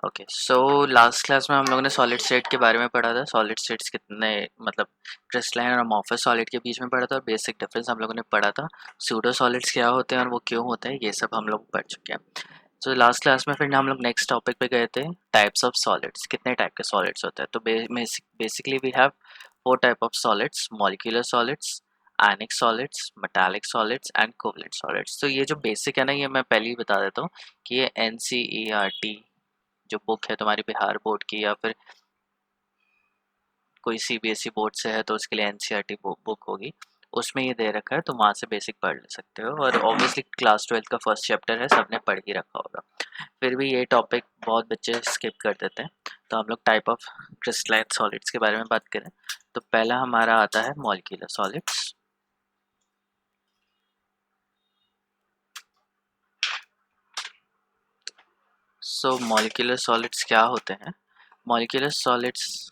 Okay, so last class में हम लोगों ने सॉलिड स्टेट के बारे में पढ़ा था। सॉलिड स्टेट्स कितने मतलब क्रिस्टलाइन और अमॉर्फस सॉलिड के बीच में पढ़ा था, और बेसिक डिफरेंस हम लोगों ने पढ़ा था। सूडो सॉलिड्स क्या होते हैं और वो क्यों होते हैं, ये सब हम लोग पढ़ चुके हैं। तो लास्ट क्लास में फिर हम लोग नेक्स्ट टॉपिक पे गए थे, टाइप्स ऑफ सॉलिड्स। कितने टाइप के सॉलिड्स होते हैं? तो basically we have 4 type of solids: molecular solids, ionic solids, metallic solids and covalent solids. तो ये जो बेसिक है ना, ये मैं पहले ही बता देता हूँ कि ये NCERT जो बुक है तुम्हारी बिहार बोर्ड की, या फिर कोई CBSE बोर्ड से है तो उसके लिए NCERT बुक होगी, उसमें ये दे रखा है, तो वहाँ से बेसिक पढ़ ले सकते हो। और ऑब्वियसली क्लास 12 का फर्स्ट चैप्टर है, सबने पढ़ ही रखा होगा। फिर भी ये टॉपिक बहुत बच्चे स्किप कर देते हैं, तो हम लोग टाइप ऑफ क्रिस्टलाइन सॉलिड्स के बारे में बात करें तो पहला हमारा आता है मॉलिक्यूलर सॉलिड्स। सो मॉलिक्यूलर सॉलिड्स क्या होते हैं? मॉलिक्यूलर सॉलिड्स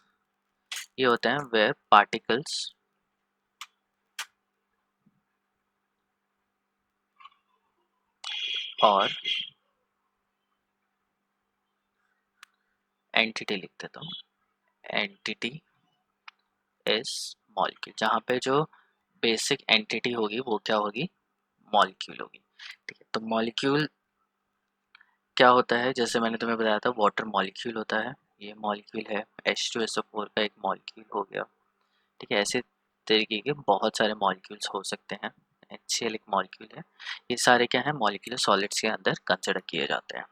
ये होते हैं वेयर पार्टिकल्स और एंटिटी लिख देता हूँ, एंटिटी इज मॉलिक्यूल। जहाँ पे जो बेसिक एंटिटी होगी वो क्या होगी? मॉलिक्यूल होगी। ठीक है, तो मॉलिक्यूल क्या होता है? जैसे मैंने तुम्हें बताया था, वाटर मॉलिक्यूल होता है, ये मॉलिक्यूल है। H2SO4 का एक मॉलिक्यूल हो गया। ठीक है, ऐसे तरीके के बहुत सारे मॉलिक्यूल्स हो सकते हैं। HCl एक मॉलिक्यूल है। ये सारे क्या है? मॉलिक्यूलर सॉलिड्स के अंदर कंसिडर किए जाते हैं।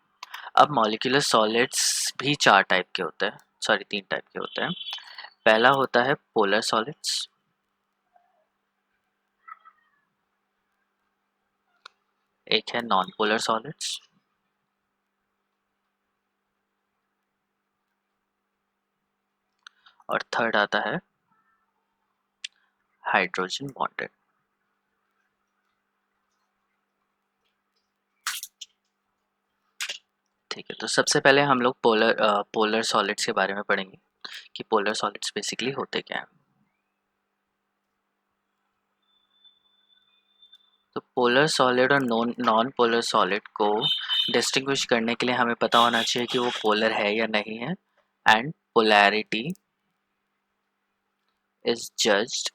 अब मॉलिक्यूलर सॉलिड्स भी 4 टाइप के होते हैं, सॉरी 3 टाइप के होते हैं। पहला होता है पोलर सॉलिड्स, एक है नॉन पोलर सॉलिड्स, और थर्ड आता है हाइड्रोजन बॉन्डेड। ठीक है, तो सबसे पहले हम लोग पोलर सॉलिड्स के बारे में पढ़ेंगे कि पोलर सॉलिड्स बेसिकली होते क्या हैं। तो पोलर सॉलिड और नॉन पोलर सॉलिड को डिस्टिंग्विश करने के लिए हमें पता होना चाहिए कि वो पोलर है या नहीं है। And polarity is judged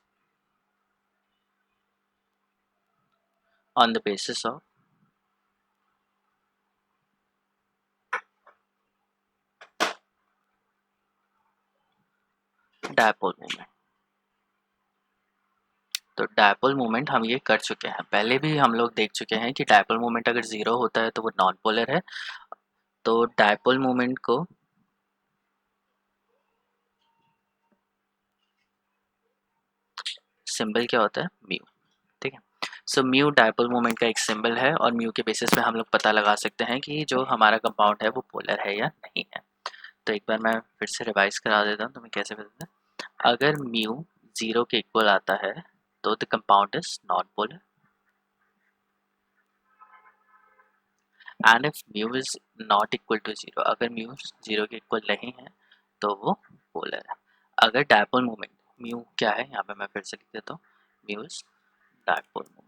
on the basis of dipole moment. तो डायपोल मोमेंट हम ये कर चुके हैं, पहले भी हम लोग देख चुके हैं कि डायपोल मोमेंट अगर 0 होता है तो वो नॉन पोलर है। तो डायपोल मोमेंट को सिंबल क्या होता है? म्यू। ठीक है, सो म्यू डायपोल मोमेंट का एक सिंबल है, और म्यू के बेसिस पे हम लोग पता लगा सकते हैं कि जो हमारा कंपाउंड है वो पोलर है या नहीं है। तो एक बार मैं फिर से रिवाइज करा देता हूँ तुम्हें कैसे पता है। अगर म्यू 0 के इक्वल आता है तो the compound is non polar, and if mu is not equal to 0, अगर म्यू 0 के इक्वल नहीं है तो वो पोलर है। अगर डायपोल मोमेंट, म्यू क्या है यहाँ पे मैं फिर से लिख देता हूँ, mu is dipole moment.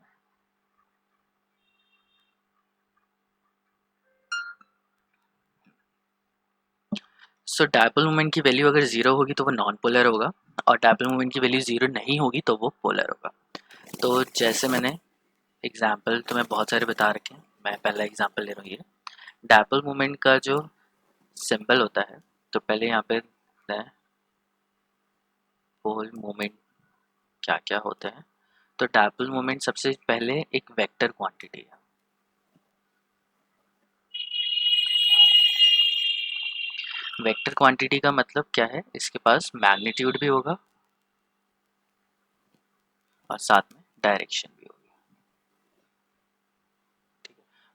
So dipole moment की वैल्यू अगर 0 होगी तो वो नॉन पोलर होगा, और डायपोल मोमेंट की वैल्यू 0 नहीं होगी तो वो पोलर होगा। तो जैसे मैंने एग्जाम्पल तुम्हें बहुत सारे बता रखे हैं, मैं पहला एग्जाम्पल ले रहा हूँ। ये डायपोल मोमेंट का जो सिंबल होता है, तो पहले यहाँ पे डायपोल मोमेंट क्या क्या होते हैं। तो डायपोल मोमेंट सबसे पहले एक वेक्टर क्वांटिटी है। वेक्टर क्वांटिटी का मतलब क्या है? इसके पास मैग्नीट्यूड भी होगा और साथ में डायरेक्शन भी होगी।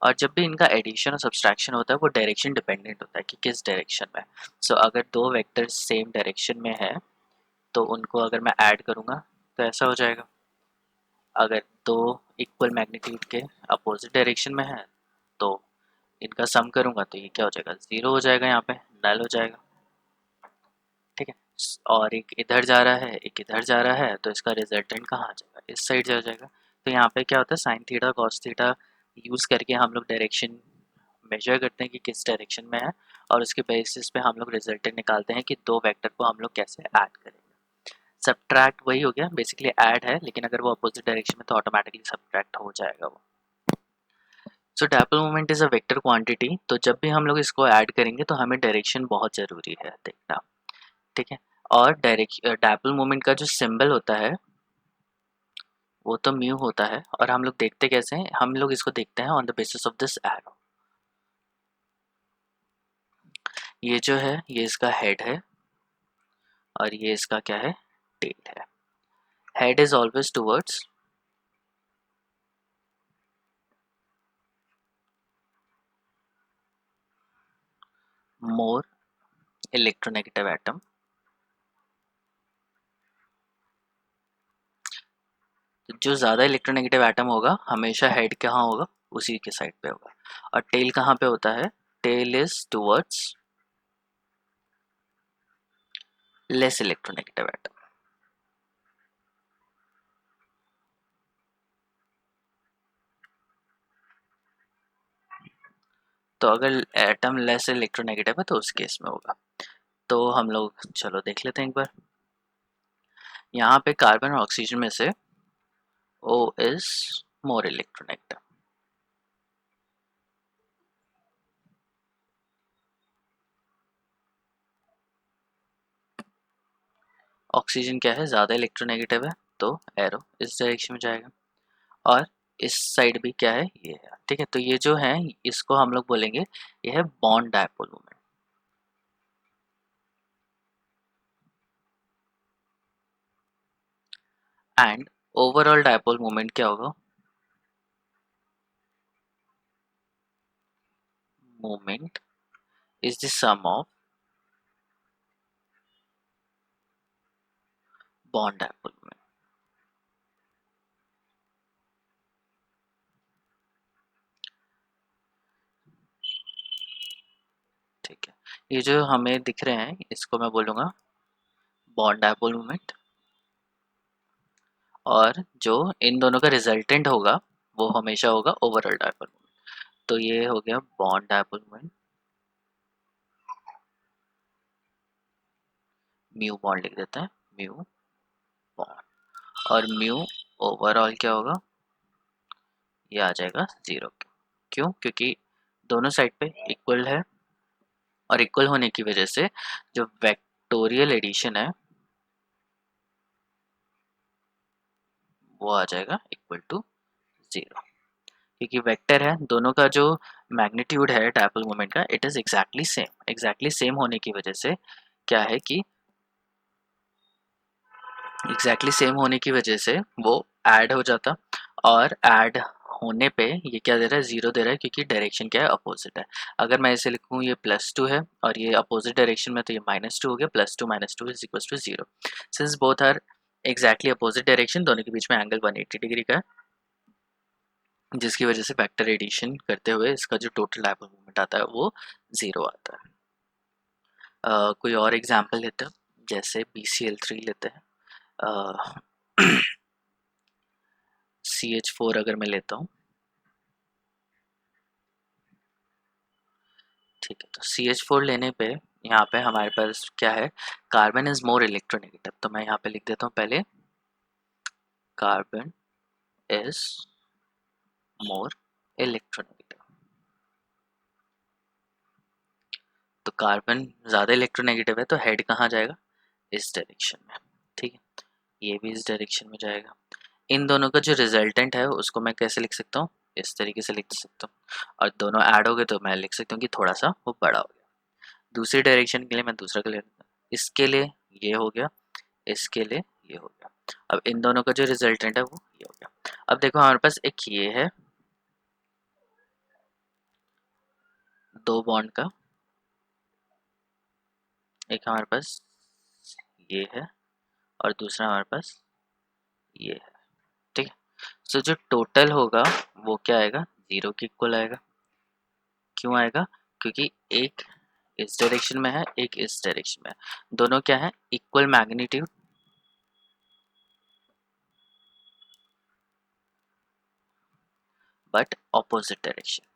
और जब भी इनका एडिशन और सब्सट्रैक्शन होता है वो डायरेक्शन डिपेंडेंट होता है कि किस डायरेक्शन में। सो अगर दो वेक्टर सेम डायरेक्शन में है तो उनको अगर मैं ऐड करूँगा तो ऐसा हो जाएगा। अगर दो इक्वल मैग्नीट्यूड के अपोजिट डायरेक्शन में है तो इनका सम करूँगा तो ये क्या हो जाएगा? 0 हो जाएगा, यहाँ पे नल हो जाएगा। ठीक है, और एक इधर जा रहा है, एक इधर जा रहा है, तो इसका रिजल्टेंट कहाँ आ जाएगा? इस साइड जा जाएगा। तो यहाँ पे क्या होता है, sine theta cos theta use करके हम लोग डायरेक्शन मेजर करते हैं कि किस डायरेक्शन में है, और उसके बेसिस पे हम लोग रिजल्टेंट निकालते हैं कि दो वेक्टर को हम लोग कैसे ऐड करेंगे। सब्ट्रैक्ट वही हो गया, बेसिकली ऐड है, लेकिन अगर वो अपोजिट डायरेक्शन में तो ऑटोमेटिकली सब्ट्रैक्ट हो जाएगा वो। So dipole moment is a vector quantity, तो जब भी हम लोग इसको ऐड करेंगे तो हमें डायरेक्शन बहुत ज़रूरी है देखना, ठीक है। और डायपोल मोमेंट का जो सिंबल होता है वो तो म्यू होता है, और हम लोग देखते कैसे हैं, हम लोग इसको देखते हैं on the basis of this arrow. ये जो है ये इसका हेड है, और ये इसका क्या है, टेल है। Head is always towards more electronegative atom, तो जो ज़्यादा इलेक्ट्रोनेगेटिव एटम होगा हमेशा हेड कहाँ होगा, उसी के साइड पे होगा। और टेल कहाँ पे होता है, tail is towards less electronegative atom. तो अगर एटम लेस इलेक्ट्रोनेगेटिव है तो उस केस में होगा। तो हम लोग चलो देख लेते हैं एक बार। यहाँ पे कार्बन और ऑक्सीजन में से O is more electronegative, oxygen क्या है, ज़्यादा इलेक्ट्रोनेगेटिव है, तो एरो इस डायरेक्शन में जाएगा। और इस साइड भी क्या है, ये है, ठीक है। तो ये जो है इसको हम लोग बोलेंगे ये है bond dipole moment. And overall dipole moment क्या होगा, moment is the sum of bond dipole moment. ठीक है, ये जो हमें दिख रहे हैं इसको मैं बोलूँगा बॉन्ड डायपोल मोमेंट, और जो इन दोनों का रिजल्टेंट होगा वो हमेशा होगा ओवरऑल डायपोल मोमेंट। तो ये हो गया bond dipole moment, mu bond लिख देते हैं, म्यू बॉन्ड। और म्यू ओवरऑल क्या होगा, ये आ जाएगा 0। क्यों, क्योंकि दोनों साइड पे इक्वल है, और इक्वल होने की वजह से जो वेक्टोरियल एडिशन है वो आ जाएगा इक्वल टू 0, क्योंकि वेक्टर है, दोनों का जो मैग्नीट्यूड है डायपोल मोमेंट का इट इज एग्जैक्टली सेम होने की वजह से क्या है कि एग्जैक्टली सेम होने की वजह से वो ऐड हो जाता, और ऐड होने पे ये क्या दे रहा है, 0 दे रहा है, क्योंकि डायरेक्शन क्या है, अपोजिट है। अगर मैं इसे लिखूँ ये +2 है और ये अपोजिट डायरेक्शन में, तो ये -2 हो गया, +2 -2 is equal to 0। Since both are exactly opposite direction, दोनों के बीच में एंगल 180 डिग्री का है, जिसकी वजह से वेक्टर एडिशन करते हुए इसका जो टोटल डायपोल मोमेंट आता है वो 0 आता है। कोई और एग्जाम्पल लेते हैं, जैसे BCl3 लेते हैं, CH4 अगर मैं लेता हूँ, ठीक है। तो CH4 लेने पे यहाँ पे हमारे पास क्या है, कार्बन इज मोर इलेक्ट्रोनेगेटिव, तो मैं यहाँ पे लिख देता हूँ पहले कार्बन इज मोर इलेक्ट्रोनेगेटिव। तो कार्बन ज़्यादा इलेक्ट्रोनेगेटिव है, तो हेड कहाँ जाएगा, इस डायरेक्शन में, ठीक है। ये भी इस डायरेक्शन में जाएगा। इन दोनों का जो रिजल्टेंट है उसको मैं कैसे लिख सकता हूँ, इस तरीके से लिख सकता हूँ, और दोनों ऐड हो गए तो मैं लिख सकता हूँ कि थोड़ा सा वो बड़ा हो गया। दूसरी डायरेक्शन के लिए मैं दूसरा कलर, इसके लिए ये हो गया, इसके लिए ये हो गया। अब इन दोनों का जो रिजल्टेंट है वो ये हो गया। अब देखो हमारे पास एक ये है, दो बॉन्ड का, एक हमारे पास ये है, और दूसरा हमारे पास ये है, ठीक है। सो जो टोटल होगा वो क्या आएगा, 0 के इक्वल आएगा। क्यों आएगा, क्योंकि एक इस डायरेक्शन में है, एक इस डायरेक्शन में है, दोनों क्या है, equal magnitude, but opposite direction.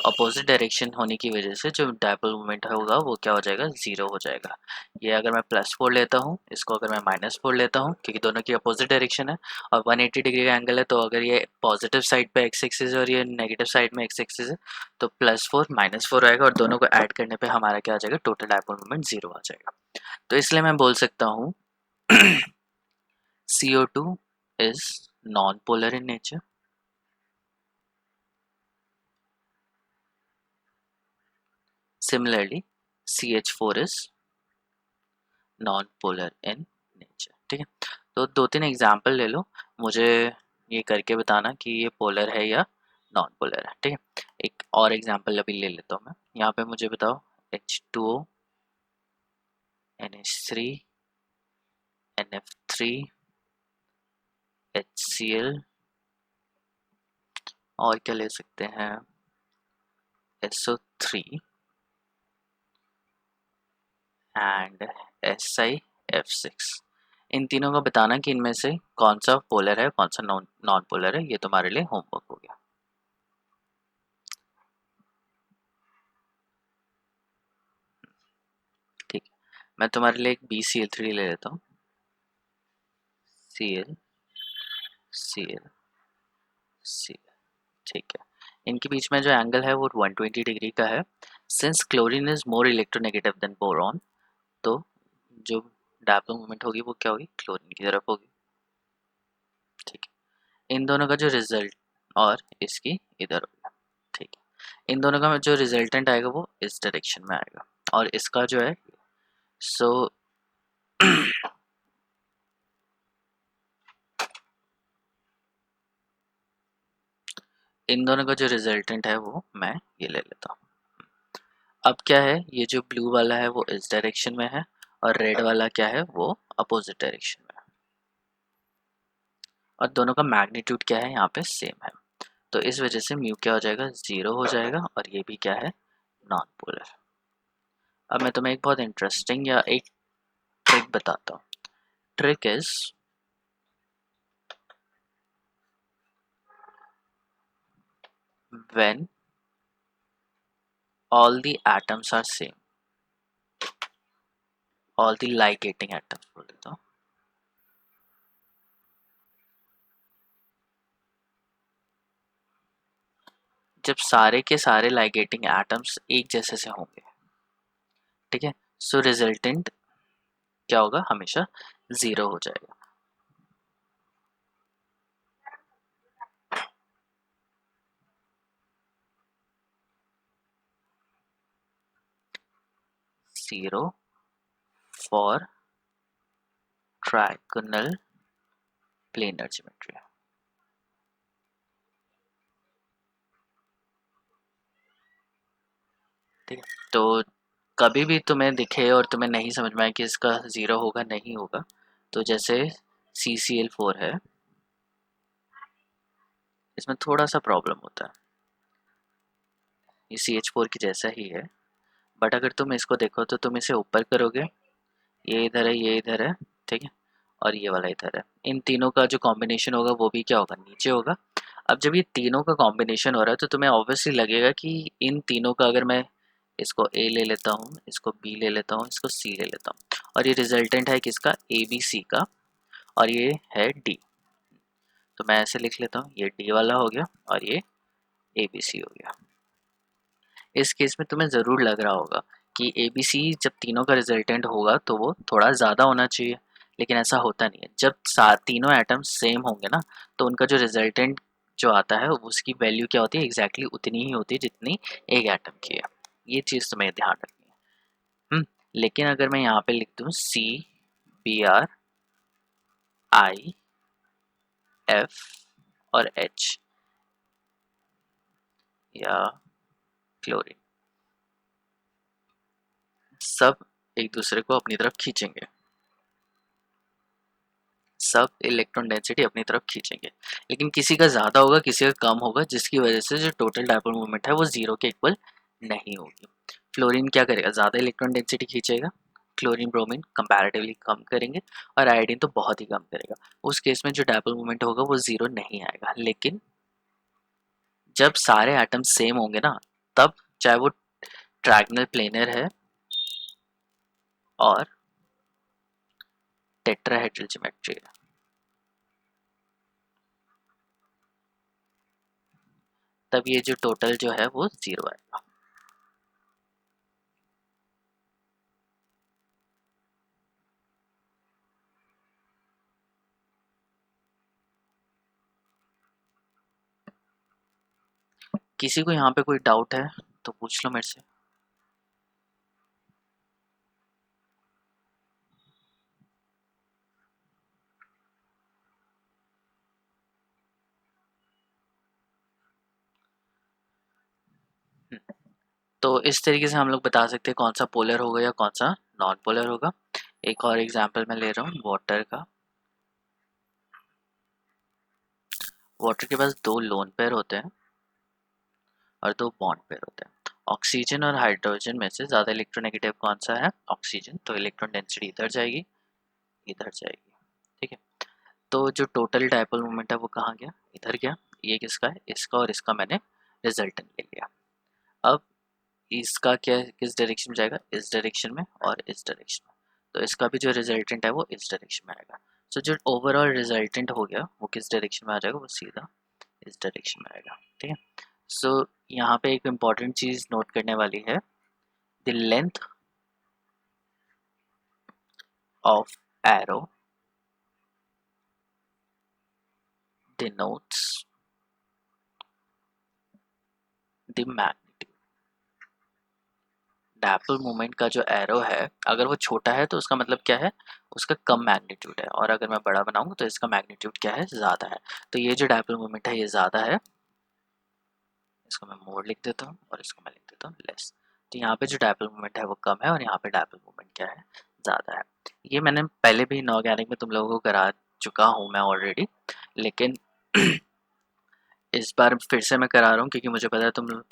Opposite direction होने की वजह से जो डायपोल मोमेंट होगा वो क्या हो जाएगा, ज़ीरो हो जाएगा। ये अगर मैं +4 लेता हूँ, इसको अगर मैं -4 लेता हूँ, क्योंकि दोनों की अपोजिट डायरेक्शन है और 180 डिग्री का एंगल है, तो अगर ये पॉजिटिव साइड पे एक्स एक्सिस है और ये नेगेटिव साइड में एक्स एक्सिस है, तो +4 -4 आएगा और दोनों को ऐड करने पे हमारा क्या आ जाएगा, टोटल डायपोल मोमेंट 0 आ जाएगा। तो इसलिए मैं बोल सकता हूँ CO2 is non-polar in nature. Similarly, CH4 is non-polar in nature. ठीक है, तो 2-3 एग्जाम्पल ले लो, मुझे ये करके बताना कि ये पोलर है या नॉन पोलर है। ठीक है, एक और एग्जाम्पल अभी ले लेता हूँ मैं। यहाँ पे मुझे बताओ H2O, NH3, NF3, HCl, और क्या ले सकते हैं, SO3 एंड SiF6। इन तीनों का बताना कि इनमें से कौन सा पोलर है, कौन सा नॉन पोलर है। ये तुम्हारे लिए होमवर्क हो गया। ठीक है, मैं तुम्हारे लिए एक BCl3 ले लेता हूँ। Cl, Cl, Cl। ठीक है, इनके बीच में जो एंगल है वो 120 डिग्री का है। Since chlorine is more electronegative than boron, तो जो डायपोल मोमेंट होगी वो क्या होगी, क्लोरीन की तरफ होगी। ठीक है, इन दोनों का जो रिजल्ट और इसकी इधर होगा। ठीक है, इन दोनों का जो रिजल्टेंट आएगा वो इस डायरेक्शन में आएगा और इसका जो है सो इन दोनों का जो रिजल्टेंट है वो मैं ये ले लेता हूँ। अब क्या है, ये जो ब्लू वाला है वो इस डायरेक्शन में है और रेड वाला क्या है वो अपोजिट डायरेक्शन में है और दोनों का मैग्नीट्यूड क्या है यहाँ पे सेम है। तो इस वजह से म्यू क्या हो जाएगा, 0 हो जाएगा और ये भी क्या है, नॉन पोलर। अब मैं तुम्हें एक बहुत इंटरेस्टिंग या एक ट्रिक बताता हूँ। Trick is when all the atoms are same, all the ligating atoms बोल देता हूँ। जब सारे के सारे लाइगेटिंग एटम्स एक जैसे से होंगे, ठीक है, सो रिजल्टेंट क्या होगा, हमेशा 0 हो जाएगा। Zero for trigonal planar geometry। ठीक है, तो कभी भी तुम्हें दिखे और तुम्हें नहीं समझ में आए कि इसका 0 होगा नहीं होगा, तो जैसे CCl4 है, इसमें थोड़ा सा प्रॉब्लम होता है, ये CH4 की जैसा ही है, बट अगर तुम इसको देखो तो तुम इसे ऊपर करोगे, ये इधर है, ये इधर है, ठीक है, और ये वाला इधर है, इन तीनों का जो कॉम्बिनेशन होगा वो भी क्या होगा, नीचे होगा। अब जब ये तीनों का कॉम्बिनेशन हो रहा है तो तुम्हें ऑब्वियसली लगेगा कि इन तीनों का, अगर मैं इसको A ले लेता हूँ, इसको B ले लेता हूँ, इसको C ले लेता हूँ, और ये रिजल्टेंट है किसका, ABC का, और ये है D, तो मैं ऐसे लिख लेता हूँ, ये D वाला हो गया और ये ABC हो गया। इस केस में तुम्हें ज़रूर लग रहा होगा कि ABC जब तीनों का रिजल्टेंट होगा तो वो थोड़ा ज़्यादा होना चाहिए, लेकिन ऐसा होता नहीं है। जब तीनों एटम्स सेम होंगे ना, तो उनका जो रिजल्टेंट जो आता है उसकी वैल्यू क्या होती है, एग्जैक्टली उतनी ही होती है जितनी एक एटम की है। ये चीज़ तुम्हें ध्यान रखनी है। लेकिन अगर मैं यहाँ पे लिख दूँ CBr_IF और H या क्लोरीन, सब एक दूसरे को अपनी तरफ खींचेंगे, सब इलेक्ट्रॉन डेंसिटी अपनी तरफ खींचेंगे, लेकिन किसी का ज़्यादा होगा, किसी का कम होगा, जिसकी वजह से जो टोटल डायपोल मोमेंट है वो 0 के इक्वल नहीं होगी। फ्लोरीन क्या करेगा, ज़्यादा इलेक्ट्रॉन डेंसिटी खींचेगा, क्लोरीन ब्रोमीन कंपैरेटिवली कम करेंगे, और आयोडीन तो बहुत ही कम करेगा। उस केस में जो डायपोल मोमेंट होगा वो 0 नहीं आएगा। लेकिन जब सारे एटम्स सेम होंगे ना, तब चाहे वो ट्रायगोनल प्लेनर है और टेट्राहेड्रल ज्योमेट्री है, तब ये जो टोटल जो है वो 0 आएगा। किसी को यहाँ पे कोई डाउट है तो पूछ लो मेरे से। तो इस तरीके से हम लोग बता सकते हैं कौन सा पोलर होगा या कौन सा नॉन पोलर होगा। एक और एग्जांपल मैं ले रहा हूँ वाटर का। वाटर के पास 2 लोन पेयर होते हैं और 2 बॉन्ड पेयर होते हैं। ऑक्सीजन और हाइड्रोजन में से ज़्यादा इलेक्ट्रोनेगेटिव कौन सा है? ऑक्सीजन। तो इलेक्ट्रॉन डेंसिटी इधर जाएगी, इधर जाएगी। ठीक है, तो जो टोटल डायपोल मोमेंट है वो कहाँ गया? इधर गया। ये किसका है? इसका, और इसका मैंने रिजल्टेंट ले लिया। अब इसका क्या, किस डायरेक्शन में जाएगा? इस डायरेक्शन में और इस डायरेक्शन में। तो इसका भी जो रिजल्टेंट है वो इस डायरेक्शन में आएगा। सो जो ओवरऑल रिजल्टेंट हो गया वो किस डायरेक्शन में आ जाएगा? वो सीधा इस डायरेक्शन में आएगा। ठीक है, सो यहाँ पे एक इम्पॉर्टेंट चीज नोट करने वाली है, the length of arrow denotes the magnitude. Dipole moment का जो एरो है अगर वो छोटा है तो उसका मतलब क्या है? उसका कम मैग्नीट्यूड है, और अगर मैं बड़ा बनाऊंगा तो इसका मैग्नीट्यूड क्या है? ज़्यादा है। तो ये जो डायपोल मोमेंट है ये ज़्यादा है, इसको मैं मोर लिख देता हूँ और इसको मैं लिख देता हूँ लेस। तो यहाँ पे जो डायपोल मोमेंट है वो कम है और यहाँ पे डायपोल मोमेंट क्या है? ज़्यादा है। ये मैंने पहले भी इनऑर्गेनिक में तुम लोगों को करा चुका हूँ मैं ऑलरेडी, लेकिन इस बार फिर से मैं करा रहा हूँ क्योंकि मुझे पता है तुम लोग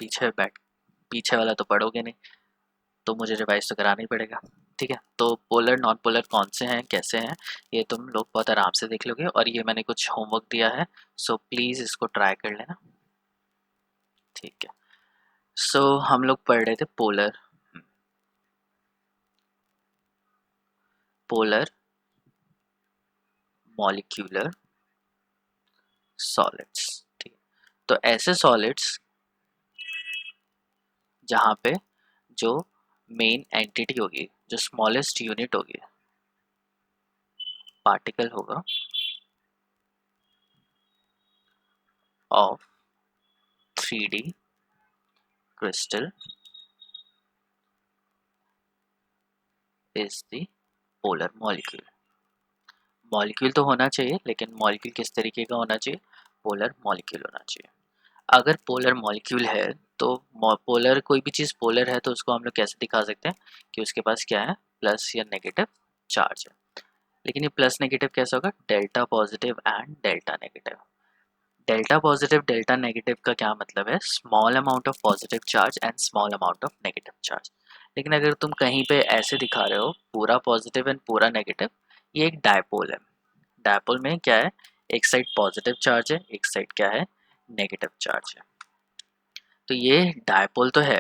पीछे वाला तो पढ़ोगे नहीं, तो मुझे रिवाइज तो कराना ही पड़ेगा। ठीक है, तो पोलर नॉन पोलर कौन से हैं, कैसे हैं, ये तुम लोग बहुत आराम से देख लोगे, और ये मैंने कुछ होमवर्क दिया है, सो प्लीज़ इसको ट्राई कर लेना। ठीक है, सो हम लोग पढ़ रहे थे पोलर, पोलर मॉलिक्यूलर सॉलिड्स। ठीक है, तो ऐसे सॉलिड्स जहाँ पे जो मेन एंटिटी होगी, जो स्मॉलेस्ट यूनिट होगी, पार्टिकल होगा of 3D crystal is the polar molecule. Molecule तो होना चाहिए, लेकिन मॉलिक्यूल किस तरीके का होना चाहिए? पोलर मॉलिक्यूल होना चाहिए। अगर पोलर मॉलिक्यूल है तो पोलर, कोई भी चीज़ पोलर है तो उसको हम लोग कैसे दिखा सकते हैं कि उसके पास क्या है? प्लस या नेगेटिव चार्ज है। लेकिन ये प्लस नेगेटिव कैसा होगा? Delta positive and delta negative. Delta positive delta negative का क्या मतलब है? Small amount of positive charge and small amount of negative charge. लेकिन अगर तुम कहीं पे ऐसे दिखा रहे हो पूरा पॉजिटिव एंड पूरा नेगेटिव, ये एक डायपोल है। डायपोल में क्या है? एक साइड पॉजिटिव चार्ज है, एक साइड क्या है? नेगेटिव चार्ज है। तो ये डायपोल तो है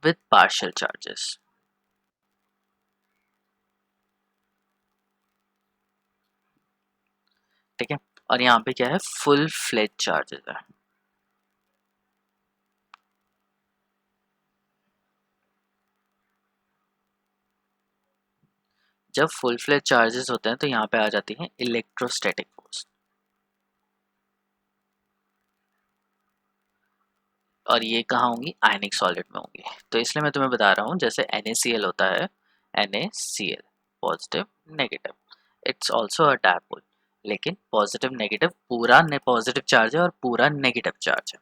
विद पार्शियल चार्जेस। ठीक है, और यहाँ पे क्या है? फुल फ्लेज चार्जेस है। जब फुल फ्लेज चार्जेस होते हैं तो यहाँ पे आ जाती है इलेक्ट्रोस्टैटिक फोर्स, और ये कहाँ होंगी? आयनिक सॉलिड में होंगी। तो इसलिए मैं तुम्हें बता रहा हूँ, जैसे NaCl होता है, NaCl positive negative, it's also a dipole. लेकिन पॉजिटिव नेगेटिव, पूरा पॉजिटिव चार्ज है और पूरा नेगेटिव चार्ज है।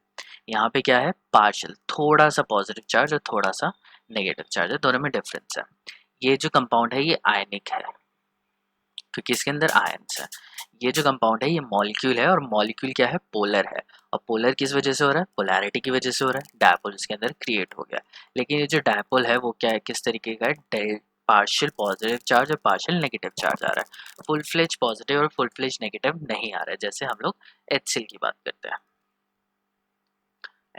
यहाँ पे क्या है? पार्शियल, थोड़ा सा पॉजिटिव चार्ज और थोड़ा सा नेगेटिव चार्ज है, दोनों में डिफरेंस है। ये जो कंपाउंड है ये आयनिक है क्योंकि इसके अंदर आयन्स है। ये जो कंपाउंड है ये मॉलिक्यूल है, और मॉलिक्यूल क्या है? पोलर है। और पोलर किस वजह से हो रहा है? पोलैरिटी की वजह से हो रहा है। डायपोल इसके अंदर क्रिएट हो गया। लेकिन ये जो डायपोल है वो क्या है? किस तरीके का है? पार्शियल पॉजिटिव चार्ज और पार्शियल नेगेटिव चार्ज आ रहा है। फुल फ्लेज पॉजिटिव और फुल फ्लेज नेगेटिव नहीं आ रहा है, जैसे हम लोग HCl की बात करते हैं।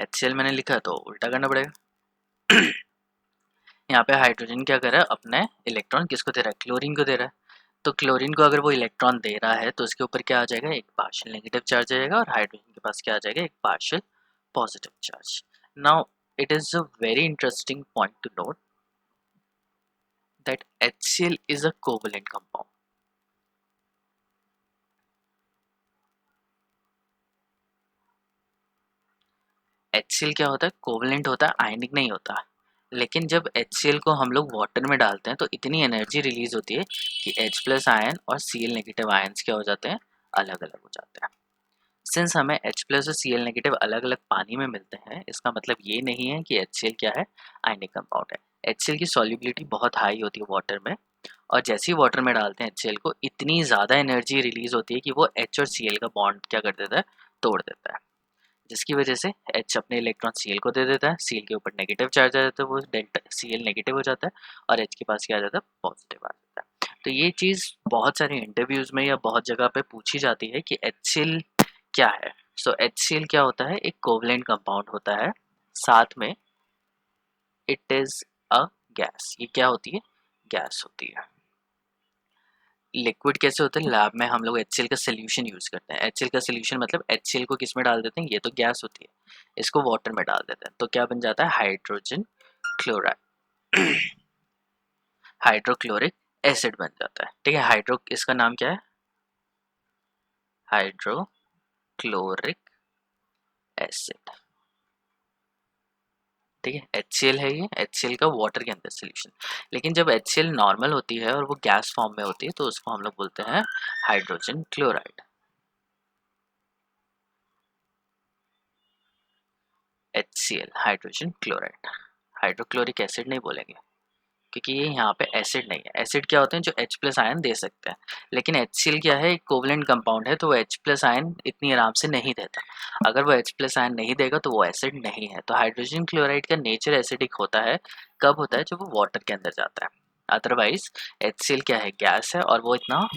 HCl मैंने लिखा तो उल्टा करना पड़ेगा। यहाँ पे हाइड्रोजन क्या कर रहा है, अपने इलेक्ट्रॉन किसको दे रहा है, क्लोरीन को दे रहा है। तो क्लोरीन को अगर वो इलेक्ट्रॉन दे रहा है तो उसके ऊपर क्या आ जाएगा, एक पार्शियल नेगेटिव चार्ज आ जाएगा, और हाइड्रोजन के पास क्या आ जाएगा, एक partial positive charge. Now it is a very interesting point two note that HCl is a covalent compound. HCl क्या होता है, कोवलेंट होता है, आयनिक नहीं होता। लेकिन जब HCl को हम लोग वाटर में डालते हैं तो इतनी एनर्जी रिलीज होती है कि H प्लस आयन और Cl नेगेटिव आयन्स क्या हो जाते हैं, अलग अलग हो जाते हैं। सिंस हमें H प्लस और Cl नेगेटिव अलग अलग पानी में मिलते हैं, इसका मतलब ये नहीं है कि HCl क्या है, आयनिक कंपाउंड है। HCl की सॉल्युबिलिटी बहुत हाई होती है वाटर में, और जैसे ही वाटर में डालते हैं HCl को, इतनी ज़्यादा एनर्जी रिलीज होती है कि वो H और Cl का बॉन्ड क्या कर देता है, तोड़ देता है, जिसकी वजह से H अपने इलेक्ट्रॉन Cl को दे देता है, Cl के ऊपर नेगेटिव चार्ज आ जाता है, वो डेल्टा Cl नेगेटिव हो जाता है, और H के पास क्या आ जाता है, पॉजिटिव आ जाता है। तो ये चीज़ बहुत सारे इंटरव्यूज़ में या बहुत जगह पे पूछी जाती है कि HCl क्या है। सो HCl क्या होता है, एक कोवलेंट कंपाउंड होता है, साथ में इट इज़ अ गैस। ये क्या होती है, गैस होती है। लिक्विड कैसे होता है, लैब में हम लोग HCl का सोल्यूशन यूज़ करते हैं। HCl का सोल्यूशन मतलब HCl को किस में डाल देते हैं, ये तो गैस होती है, इसको वाटर में डाल देते हैं तो क्या बन जाता है, हाइड्रोजन क्लोराइड, हाइड्रोक्लोरिक एसिड बन जाता है। ठीक है, हाइड्रो इसका नाम क्या है, हाइड्रोक्लोरिक एसिड। ठीक है, HCl है ये, HCl का वाटर के अंदर सोल्यूशन। लेकिन जब HCl नॉर्मल होती है और वो गैस फॉर्म में होती है तो उसको हम लोग बोलते हैं hydrogen chloride, HCl, hydrogen chloride. Hydrochloric acid नहीं बोलेंगे क्योंकि ये यहाँ पे एसिड नहीं है। एसिड क्या होते हैं, जो H प्लस आयन दे सकते हैं, लेकिन HCl क्या है, एक कोवलेंट कंपाउंड है, तो वो H प्लस आयन इतनी आराम से नहीं देता। अगर वो H प्लस आयन नहीं देगा तो वो एसिड नहीं है। तो हाइड्रोजन क्लोराइड का नेचर एसिडिक होता है, कब होता है, जब वो वाटर के अंदर जाता है। अदरवाइज HCl क्या है, गैस है, और वो इतना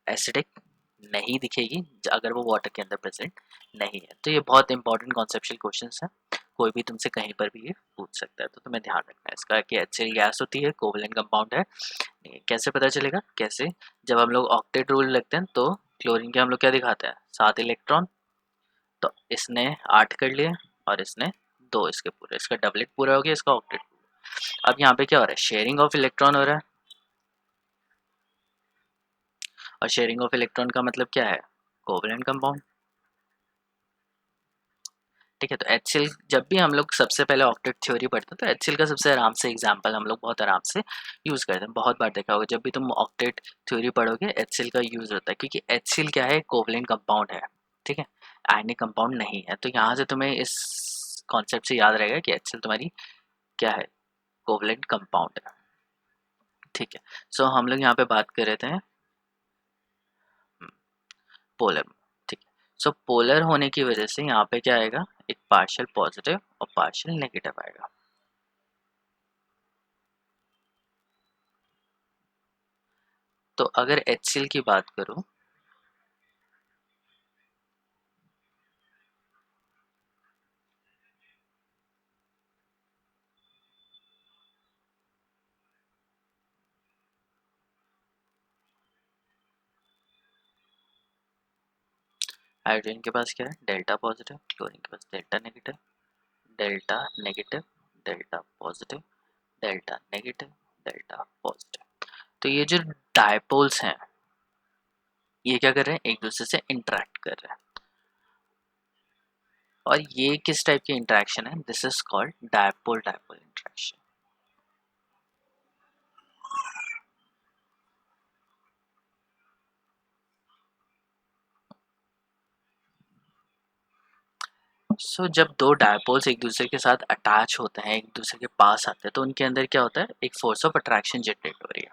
एसिडिक नहीं दिखेगी अगर वो वाटर के अंदर प्रेजेंट नहीं है। तो ये बहुत इंपॉर्टेंट कॉन्सेप्चुअल क्वेश्चंस है, कोई भी तुमसे कहीं पर भी ये पूछ सकता है, तो तुम्हें ध्यान रखना है इसका कि HCl गैस होती है, कोवलेंट कंपाउंड है। कैसे पता चलेगा, कैसे, जब हम लोग ऑक्टेट रूल लगते हैं तो क्लोरीन के हम लोग क्या दिखाते हैं, 7 इलेक्ट्रॉन, तो इसने 8 कर लिए और इसने 2, इसके पूरे, इसका डबलेट पूरा हो गया, इसका ऑक्टेट। अब यहाँ पे क्या हो रहा है, शेयरिंग ऑफ इलेक्ट्रॉन हो रहा है, और शेयरिंग ऑफ इलेक्ट्रॉन का मतलब क्या है, कोवलेंट कंपाउंड। ठीक है, तो HCl जब भी हम लोग सबसे पहले ऑक्टेट थ्योरी पढ़ते हैं तो HCl का सबसे आराम से एग्जांपल हम लोग बहुत आराम से यूज़ करते हैं। बहुत बार देखा होगा जब भी तुम ऑक्टेट थ्योरी पढ़ोगे HCl का यूज़ होता है, क्योंकि HCl क्या है, कोवलेंट कंपाउंड है। ठीक है, आयनिक कंपाउंड नहीं है। तो यहाँ से तुम्हें इस कॉन्सेप्ट से याद रहेगा कि HCl तुम्हारी क्या है, कोवलेंट कंपाउंड है। ठीक है, सो हम लोग यहाँ पे बात कर रहे थे पोलर। ठीक है, सो पोलर होने की वजह से यहाँ पे क्या आएगा, एक पार्शियल पॉजिटिव और पार्शियल नेगेटिव आएगा। तो अगर HCl की बात करूँ, हाइड्रोजन के पास क्या है, डेल्टा पॉजिटिव, क्लोरीन के पास delta negative, delta negative, delta positive, delta negative, delta positive. तो ये जो डायपोल्स हैं, ये क्या कर रहे हैं, एक दूसरे से इंटरेक्ट कर रहे हैं। और ये किस टाइप की इंटरेक्शन है, this is called dipole dipole interaction. So जब दो डायपोल्स एक दूसरे के साथ अटैच होते हैं, एक दूसरे के पास आते हैं, तो उनके अंदर क्या होता है, एक फोर्स ऑफ अट्रैक्शन जनरेट हो रही है।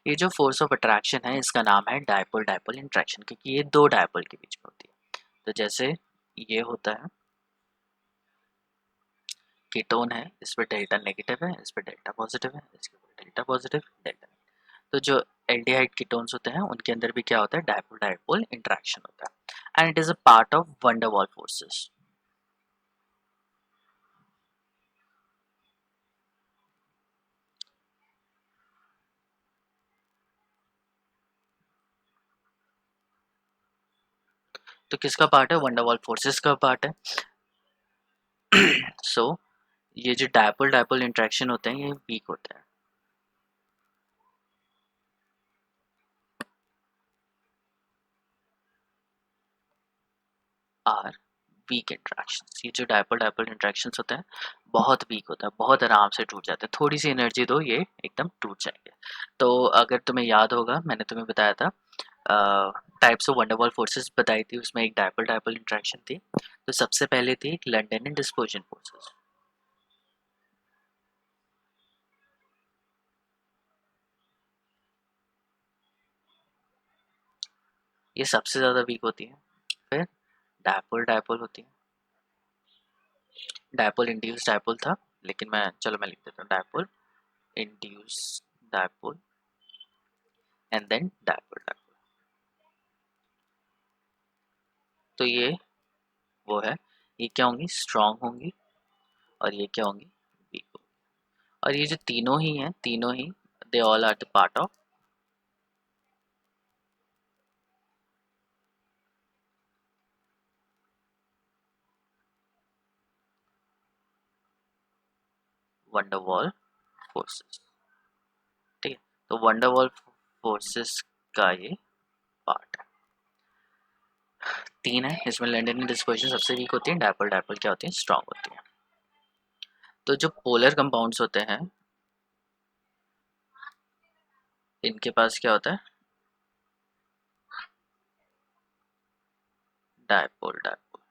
ये जो फोर्स ऑफ अट्रैक्शन है, इसका नाम है डायपोल डायपोल इंटरेक्शन, क्योंकि ये दो डायपोल के बीच में होती है। तो जैसे ये होता है, कीटोन है, इस पर डेल्टा नेगेटिव है, इस पर डेल्टा पॉजिटिव है, इसके ऊपर डेल्टा पॉजिटिव, डेल्टा। तो जो एल्डिहाइड कीटोन्स होते हैं उनके अंदर भी क्या होता है, डायपोल डायपोल इंटरेक्शन होता है, and it is a part of wonder wall forces. तो किसका पार्ट है? वंडरवॉल फोर्सेस का पार्ट है। सो ये जो डायपोल डायपोल इंट्रैक्शन होते हैं ये वीक होते हैं। Are weak interactions. ये जो डायपोल डायपोल इंट्रैक्शंस होते हैं बहुत वीक होता है, बहुत आराम से टूट जाते हैं, थोड़ी सी एनर्जी दो ये एकदम टूट जाएंगे। तो अगर तुम्हें याद होगा मैंने तुम्हें बताया था टाइप्स ऑफ वंडरवॉल फोर्सेस बताई थी, उसमें एक डायपोल डायपोल इंट्रैक्शन थी। तो सबसे पहले थी एक लंडन एंड डिस्पर्जन फोर्सेस। ये सबसे ज़्यादा वीक होती है। फिर डायपोल डायपोल होती है। डायपोल इंड्यूस डायपोल था, लेकिन मैं लिख देता हूँ dipole induce dipole and then dipole dipole. तो ये वो है, ये क्या होंगी? स्ट्रॉन्ग होंगी। और ये क्या होंगी? वीक होंगी। और ये जो तीनों ही हैं, तीनों ही they all are the part of Van der Waals forces. ठीक है, तो वंडरवॉल फोर्सेस का ये पार्ट है। तीन है इसमें, लंडन डिस्पर्जन सबसे वीक होती है, डायपोल डायपोल क्या होती है? स्ट्रॉन्ग होती है। तो जो पोलर कंपाउंड्स होते हैं इनके पास क्या होता है? Dipole dipole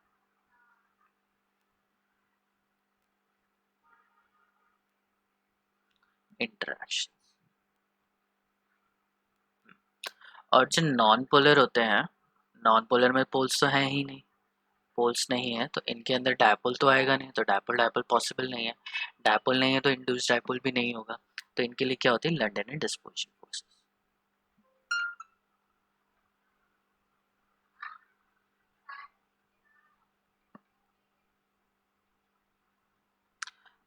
interaction. और जो नॉन पोलर होते हैं, नॉन पोलर में पोल्स तो हैं ही नहीं, पोल्स नहीं है तो इनके अंदर डायपोल तो आएगा नहीं, तो डायपोल डायपोल पॉसिबल नहीं है। डायपोल नहीं है तो इंड्यूस डायपोल भी नहीं होगा। तो इनके लिए क्या होती है? London and dispersion forces.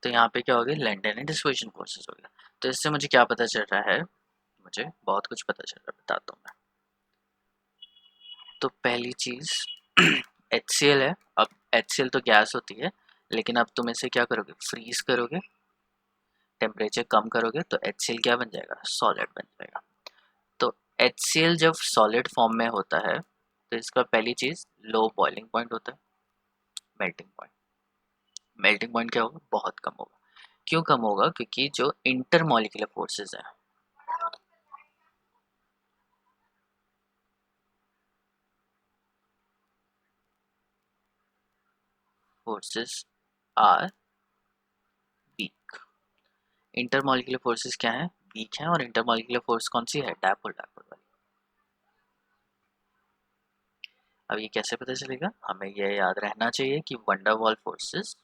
तो यहाँ पे क्या हो गया? लंडन एंड डिस्पर्जन फोर्सेस हो गया। तो इससे मुझे क्या पता चल रहा है? मुझे बहुत कुछ पता चल रहा है, बताता हूँ मैं। तो पहली चीज HCl है। अब HCl तो गैस होती है, लेकिन अब तुम इसे क्या करोगे? फ्रीज करोगे, टेम्परेचर कम करोगे तो HCl क्या बन जाएगा? सॉलिड बन जाएगा। तो HCl जब सॉलिड फॉर्म में होता है तो इसका पहली चीज लो बॉइलिंग पॉइंट होता है, मेल्टिंग पॉइंट। मेल्टिंग पॉइंट क्या होगा? बहुत कम होगा। क्यों कम होगा? क्योंकि जो इंटरमॉलिक्यूलर फोर्सेस हैं, forces are weak. Intermolecular forces क्या है? वीक है। और इंटरमॉलिक्यूलर फोर्स कौन सी है? डायपोल डायपोल वाली। अब ये कैसे पता चलेगा? हमें यह याद रहना चाहिए कि van der Waals forces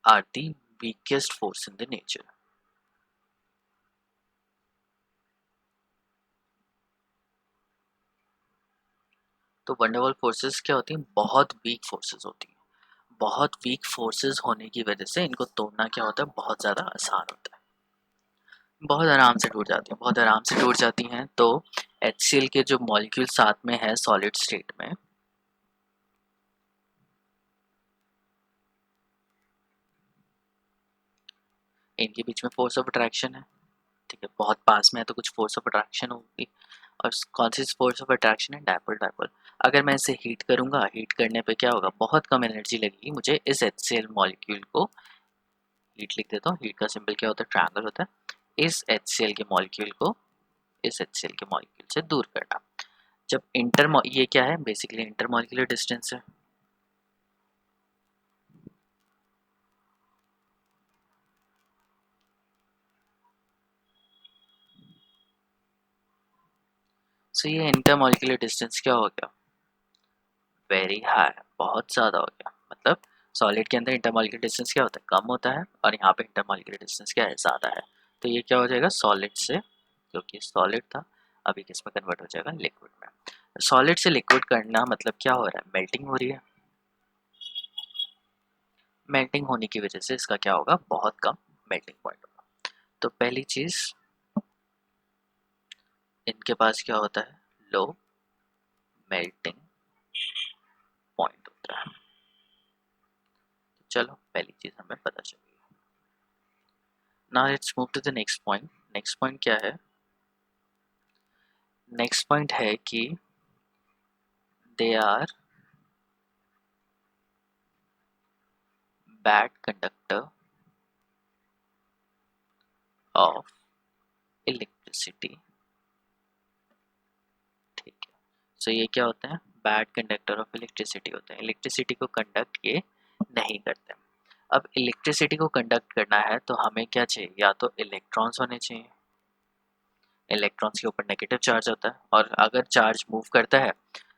are the weakest force in the nature. तो वंडरवॉल फोर्सेस क्या होती हैं? बहुत वीक फोर्सेस होती हैं। बहुत वीक फोर्सेस होने की वजह से इनको तोड़ना क्या होता है? बहुत ज़्यादा आसान होता है। बहुत आराम से टूट जाती हैं, बहुत आराम से टूट जाती हैं। तो HCl के जो मॉलिक्यूल साथ में है सॉलिड स्टेट में, इनके बीच में फोर्स ऑफ अट्रैक्शन है। ठीक है, बहुत पास में है तो कुछ फोर्स ऑफ अट्रैक्शन होगी। और कौन सी फोर्स ऑफ अट्रैक्शन है? Dipole dipole. अगर मैं इसे हीट करूंगा, हीट करने पे क्या होगा? बहुत कम एनर्जी लगेगी मुझे इस HCl मॉलिक्यूल को, हीट लिख देता हूँ, हीट का सिंबल क्या होता है? ट्रायंगल होता है। इस HCl के मॉलिक्यूल को इस HCl के मॉलिक्यूल से दूर करना। जब ये क्या है? बेसिकली इंटरमॉलिक्यूलर डिस्टेंस है। सो ये इंटरमॉलिक्यूलर डिस्टेंस क्या हो गया? वेरी हाई, बहुत ज़्यादा हो गया। मतलब सॉलिड के अंदर इंटरमॉलिक्यूलर डिस्टेंस क्या होता है? कम होता है। और यहाँ पे इंटरमॉलिक्यूलर डिस्टेंस क्या है? ज़्यादा है। तो ये क्या हो जाएगा? सॉलिड से, क्योंकि सॉलिड था, अभी किस में कन्वर्ट हो जाएगा? लिक्विड में। सॉलिड से लिक्विड करना मतलब क्या हो रहा है? मेल्टिंग हो रही है। मेल्टिंग होने की वजह से इसका क्या होगा? बहुत कम मेल्टिंग पॉइंट होगा। तो पहली चीज़ इनके पास क्या होता है, लो मेल्टिंग पॉइंट होता है। चलो पहली चीज हमें पता चल गई। Now let's move to the next point. Next point क्या है? नेक्स्ट पॉइंट है कि they are bad conductor of electricity. ठीक है, सो ये क्या होते हैं? बैड कंडक्टर ऑफ इलेक्ट्रिसिटी होते हैं। इलेक्ट्रिसिटी को कंडक्ट ये नहीं करते। अब इलेक्ट्रिसिटी को कंडक्ट करना है तो हमें क्या चाहिए? या तो इलेक्ट्रॉन्स होने चाहिए, इलेक्ट्रॉन्स के ऊपर नेगेटिव चार्ज होता है, और अगर चार्ज मूव करता है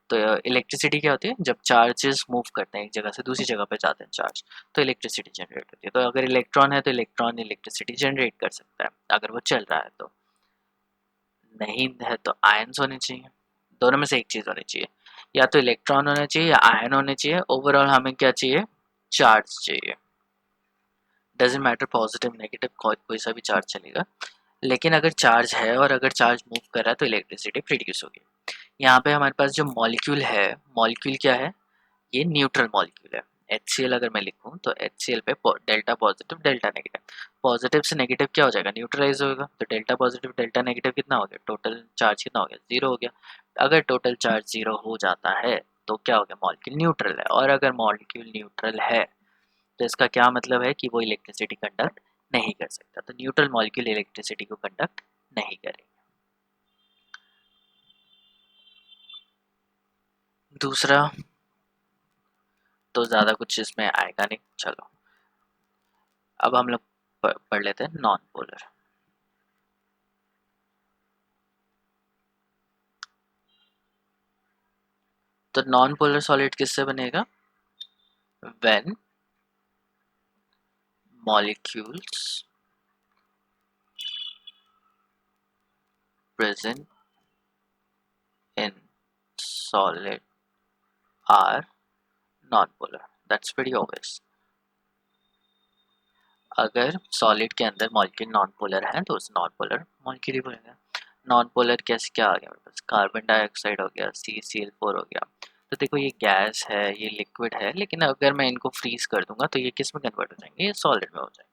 तो इलेक्ट्रिसिटी क्या होती है? जब चार्जेस मूव करते हैं एक जगह से दूसरी जगह पे जाते हैं चार्ज, तो इलेक्ट्रिसिटी जनरेट होती है। तो अगर इलेक्ट्रॉन है तो इलेक्ट्रॉन इलेक्ट्रिसिटी जनरेट कर सकता है अगर वो चल रहा है तो। नहीं है तो आयन्स होने चाहिए। दोनों में से एक चीज़ होनी चाहिए, या तो इलेक्ट्रॉन होना चाहिए या आयन होने चाहिए। ओवरऑल हमें क्या चाहिए? चार्ज चाहिए। डजेंट मैटर पॉजिटिव नेगेटिव, कोई सा भी चार्ज चलेगा। लेकिन अगर चार्ज है और अगर चार्ज मूव कर रहा है तो इलेक्ट्रिसिटी प्रोड्यूस होगी। यहाँ पे हमारे पास जो मॉलिक्यूल है, मॉलिक्यूल क्या है? ये न्यूट्रल मॉलिक्यूल है। HCl अगर मैं लिखूँ तो HCl पे delta positive delta negative, positive से नेगेटिव क्या हो जाएगा? न्यूट्रलाइज होगा। तो डेल्टा पॉजिटिव डेल्टा नेगेटिव कितना हो गया? टोटल चार्ज कितना हो गया? जीरो हो गया। अगर टोटल चार्ज जीरो हो जाता है तो क्या हो गया? मॉलिक्यूल न्यूट्रल है। और अगर मॉलिक्यूल न्यूट्रल है तो इसका क्या मतलब है? कि वो इलेक्ट्रिसिटी कंडक्ट नहीं कर सकता। तो न्यूट्रल मॉलिक्यूल इलेक्ट्रिसिटी को कंडक्ट नहीं करेगा। दूसरा तो ज़्यादा कुछ इसमें आएगा नहीं। चलो अब हम लोग पढ़ लेते हैं नॉन पोलर। तो नॉन पोलर सॉलिड किससे बनेगा? When molecules present in solid are non-polar. That's pretty obvious. अगर सॉलिड के अंदर मॉलिक्यूल नॉन पोलर है तो उस नॉन पोलर मॉलिक्यूल ही बोलेंगे। नॉन पोलर कैसे क्या आ गया मेरे पास? कार्बन डाइऑक्साइड हो गया, CCl4 हो गया। तो देखो ये गैस है, ये लिक्विड है, लेकिन अगर मैं इनको फ्रीज कर दूंगा तो ये किस में कन्वर्ट हो जाएंगे? ये सॉलिड में हो जाएंगे।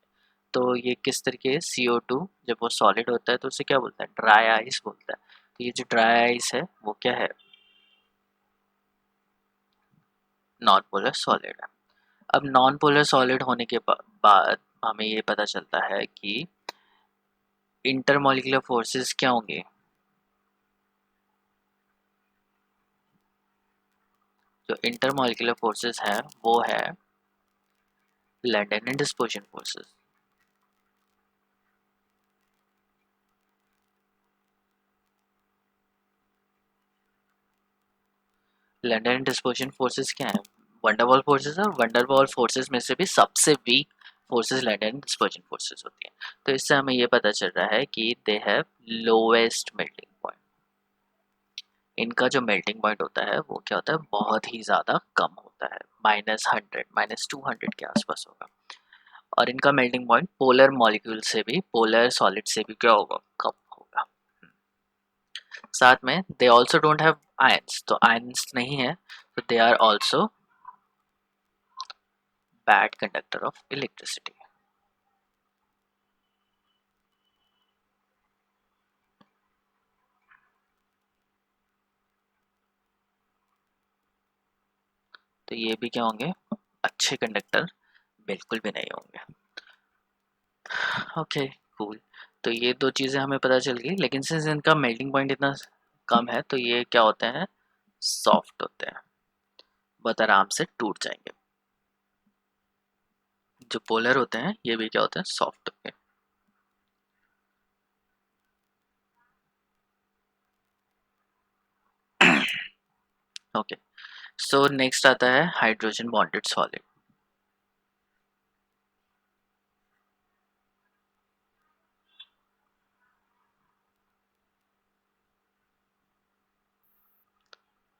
तो ये किस तरीके? CO2 जब वो सॉलिड होता है तो उसे क्या बोलता है? ड्राई आइस बोलता है। तो ये जो ड्राई आइस है वो क्या है? नॉन पोलर सॉलिड है। अब नॉन पोलर सॉलिड होने के बाद हमें ये पता चलता है कि इंटरमॉलिक्यूलर फोर्सेस क्या होंगे? जो इंटरमॉलिक्यूलर फोर्सेस हैं वो है London and dispersion forces. London and dispersion forces क्या है? वंडरवॉल फोर्सेस है। वंडरवॉल फोर्सेस में से भी सबसे weak forces London and dispersion forces होती हैं। तो इससे हमें ये पता चल रहा है कि they have lowest melting point. इनका जो मेल्टिंग पॉइंट होता है वो क्या होता है? बहुत ही ज़्यादा कम होता है, -100 -200 के आसपास होगा। और इनका मेल्टिंग पॉइंट पोलर मॉलिक्यूल से भी, पोलर सॉलिड से भी क्या होगा? कम होगा। साथ में they also don't have ions, तो आयंस नहीं है तो they are also bad conductor of electricity. तो ये भी क्या होंगे? अच्छे कंडक्टर बिल्कुल भी नहीं होंगे। Okay cool. तो ये दो चीज़ें हमें पता चल गई, लेकिन सिंस इनका मेल्टिंग पॉइंट इतना कम है तो ये क्या होते हैं? सॉफ्ट होते हैं, बहुत आराम से टूट जाएंगे। जो पोलर होते हैं ये भी क्या होते हैं? सॉफ्ट होते हैं। ओके, सो नेक्स्ट आता है हाइड्रोजन बॉन्डेड सॉलिड।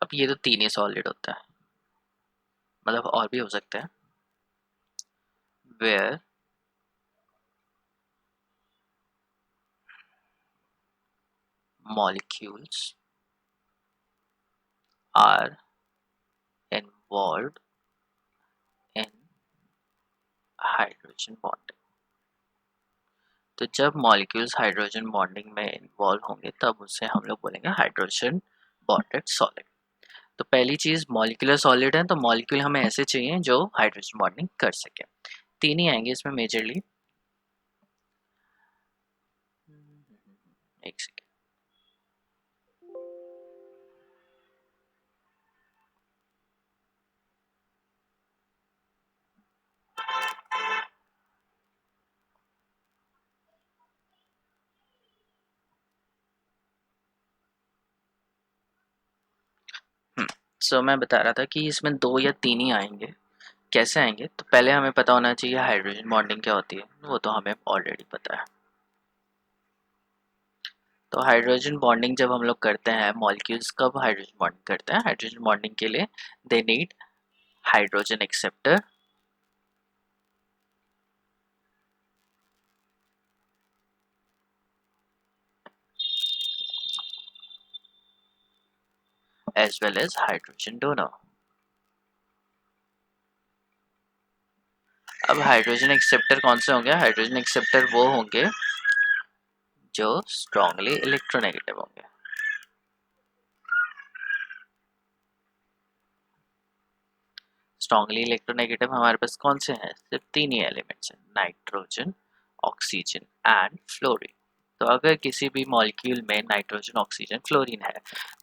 अब ये तो तीन ही सॉलिड होता है, मतलब और भी हो सकता है। Where molecules are involved in hydrogen bonding. तो जब मॉलिक्यूल्स हाइड्रोजन बॉन्डिंग में इन्वॉल्व होंगे तब उसे हम लोग बोलेंगे हाइड्रोजन बॉन्डेड सॉलिड। तो पहली चीज मॉलिक्यूलर सॉलिड है, तो मॉलिक्यूल हमें ऐसे चाहिए जो हाइड्रोजन बॉन्डिंग कर सके। तीन ही आएंगे इसमें मेजरली। एक सेकेंड। सो मैं बता रहा था कि इसमें दो या तीन ही आएंगे। कैसे आएंगे, तो पहले हमें पता होना चाहिए हाइड्रोजन बॉन्डिंग क्या होती है, वो तो हमें ऑलरेडी पता है। तो हाइड्रोजन बॉन्डिंग जब हम लोग करते हैं, मॉलिक्यूल्स कब हाइड्रोजन बॉन्डिंग करते हैं, हाइड्रोजन बॉन्डिंग के लिए they need hydrogen acceptor as well as hydrogen donor. अब हाइड्रोजन एक्सेप्टर कौन से होंगे, हाइड्रोजन एक्सेप्टर वो होंगे जो स्ट्रांगली इलेक्ट्रोनेगेटिव होंगे। स्ट्रांगली इलेक्ट्रोनेगेटिव हमारे पास कौन से हैं, सिर्फ तीन ही एलिमेंट्स हैं, नाइट्रोजन, ऑक्सीजन एंड फ्लोरीन। तो अगर किसी भी मॉलिक्यूल में नाइट्रोजन, ऑक्सीजन, फ्लोरीन है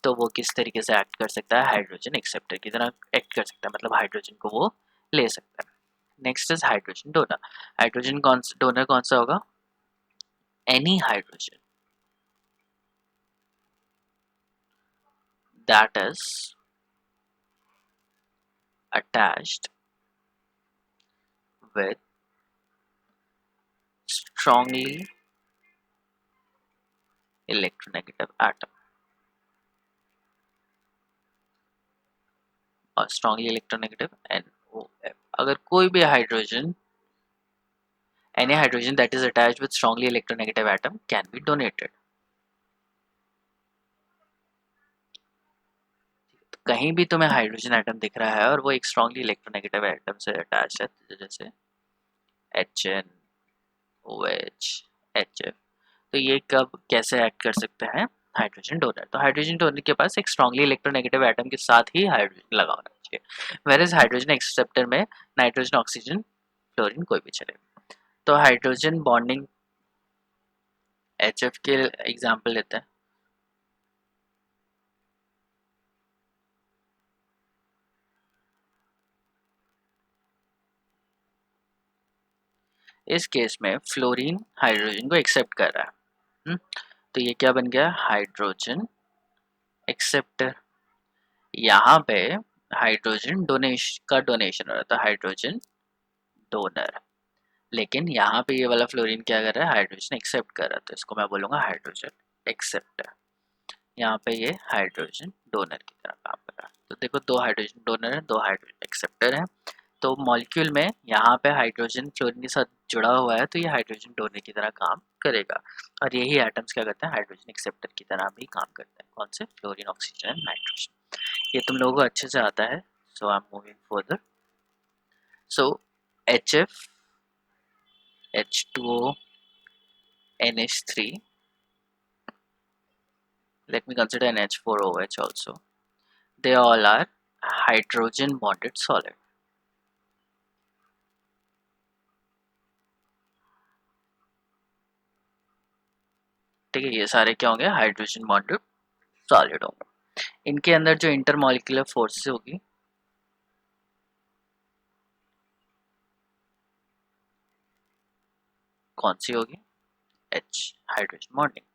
तो वो किस तरीके से एक्ट कर सकता है, हाइड्रोजन एक्सेप्टर की तरह एक्ट कर सकता है, मतलब हाइड्रोजन को वो ले सकता है। Next is hydrogen donor. Hydrogen donor कौन सा होगा, any hydrogen that is attached with strongly electronegative atom और strongly electronegative NOF। अगर कोई भी hydrogen, any hydrogen that is attached with strongly electronegative atom can be donated। तो कहीं भी तुम्हें हाइड्रोजन एटम दिख रहा है और वो एक स्ट्रांगली इलेक्ट्रोनेगेटिव एटम से अटैच है, जैसे HN, OH, HF, तो ये कब कैसे एक्ट कर सकते हैं, हाइड्रोजन डोनर। तो हाइड्रोजन डोनर के पास एक स्ट्रांगली इलेक्ट्रोनेगेटिव एटम के साथ ही हाइड्रोजन लगा होना चाहिए, वेयर एज हाइड्रोजन एक्सेप्टर में नाइट्रोजन, ऑक्सीजन, फ्लोरीन कोई भी चलेगा। तो हाइड्रोजन बॉन्डिंग HF के एग्जांपल लेते हैं। इस केस में फ्लोरीन हाइड्रोजन को एक्सेप्ट कर रहा है। तो ये क्या बन गया, हाइड्रोजन एक्सेप्टर। यहाँ पे हाइड्रोजन डोनेशन हो रहा था, हाइड्रोजन डोनर। लेकिन यहाँ पे ये वाला फ्लोरीन क्या कर रहा है, हाइड्रोजन एक्सेप्ट कर रहा है, तो इसको मैं बोलूँगा हाइड्रोजन एक्सेप्टर। यहाँ पे ये हाइड्रोजन डोनर की तरह काम कर रहा है। तो देखो दो हाइड्रोजन डोनर है, दो हाइड्रोजन एक्सेप्टर है। तो मॉलिक्यूल में यहाँ पे हाइड्रोजन फ्लोरीन के साथ जुड़ा हुआ है, तो ये हाइड्रोजन डोनर की तरह काम करेगा। और यही एटम्स क्या करते हैं, हाइड्रोजन एक्सेप्टर की तरह भी काम करते हैं। कौन से, फ्लोरीन, ऑक्सीजन एंड नाइट्रोजन। ये तुम लोगों को अच्छे से आता है। So I am moving further. So HF, H2O, NH3, let me consider an H4OH also, they all are hydrogen bonded solid। ठीक है, ये सारे क्या होंगे, हाइड्रोजन बॉन्डेड सॉलिड होंगे। इनके अंदर जो इंटरमॉलिक्यूलर फोर्सेस होगी, कौन सी होगी, H, हाइड्रोजन बॉन्डिंग।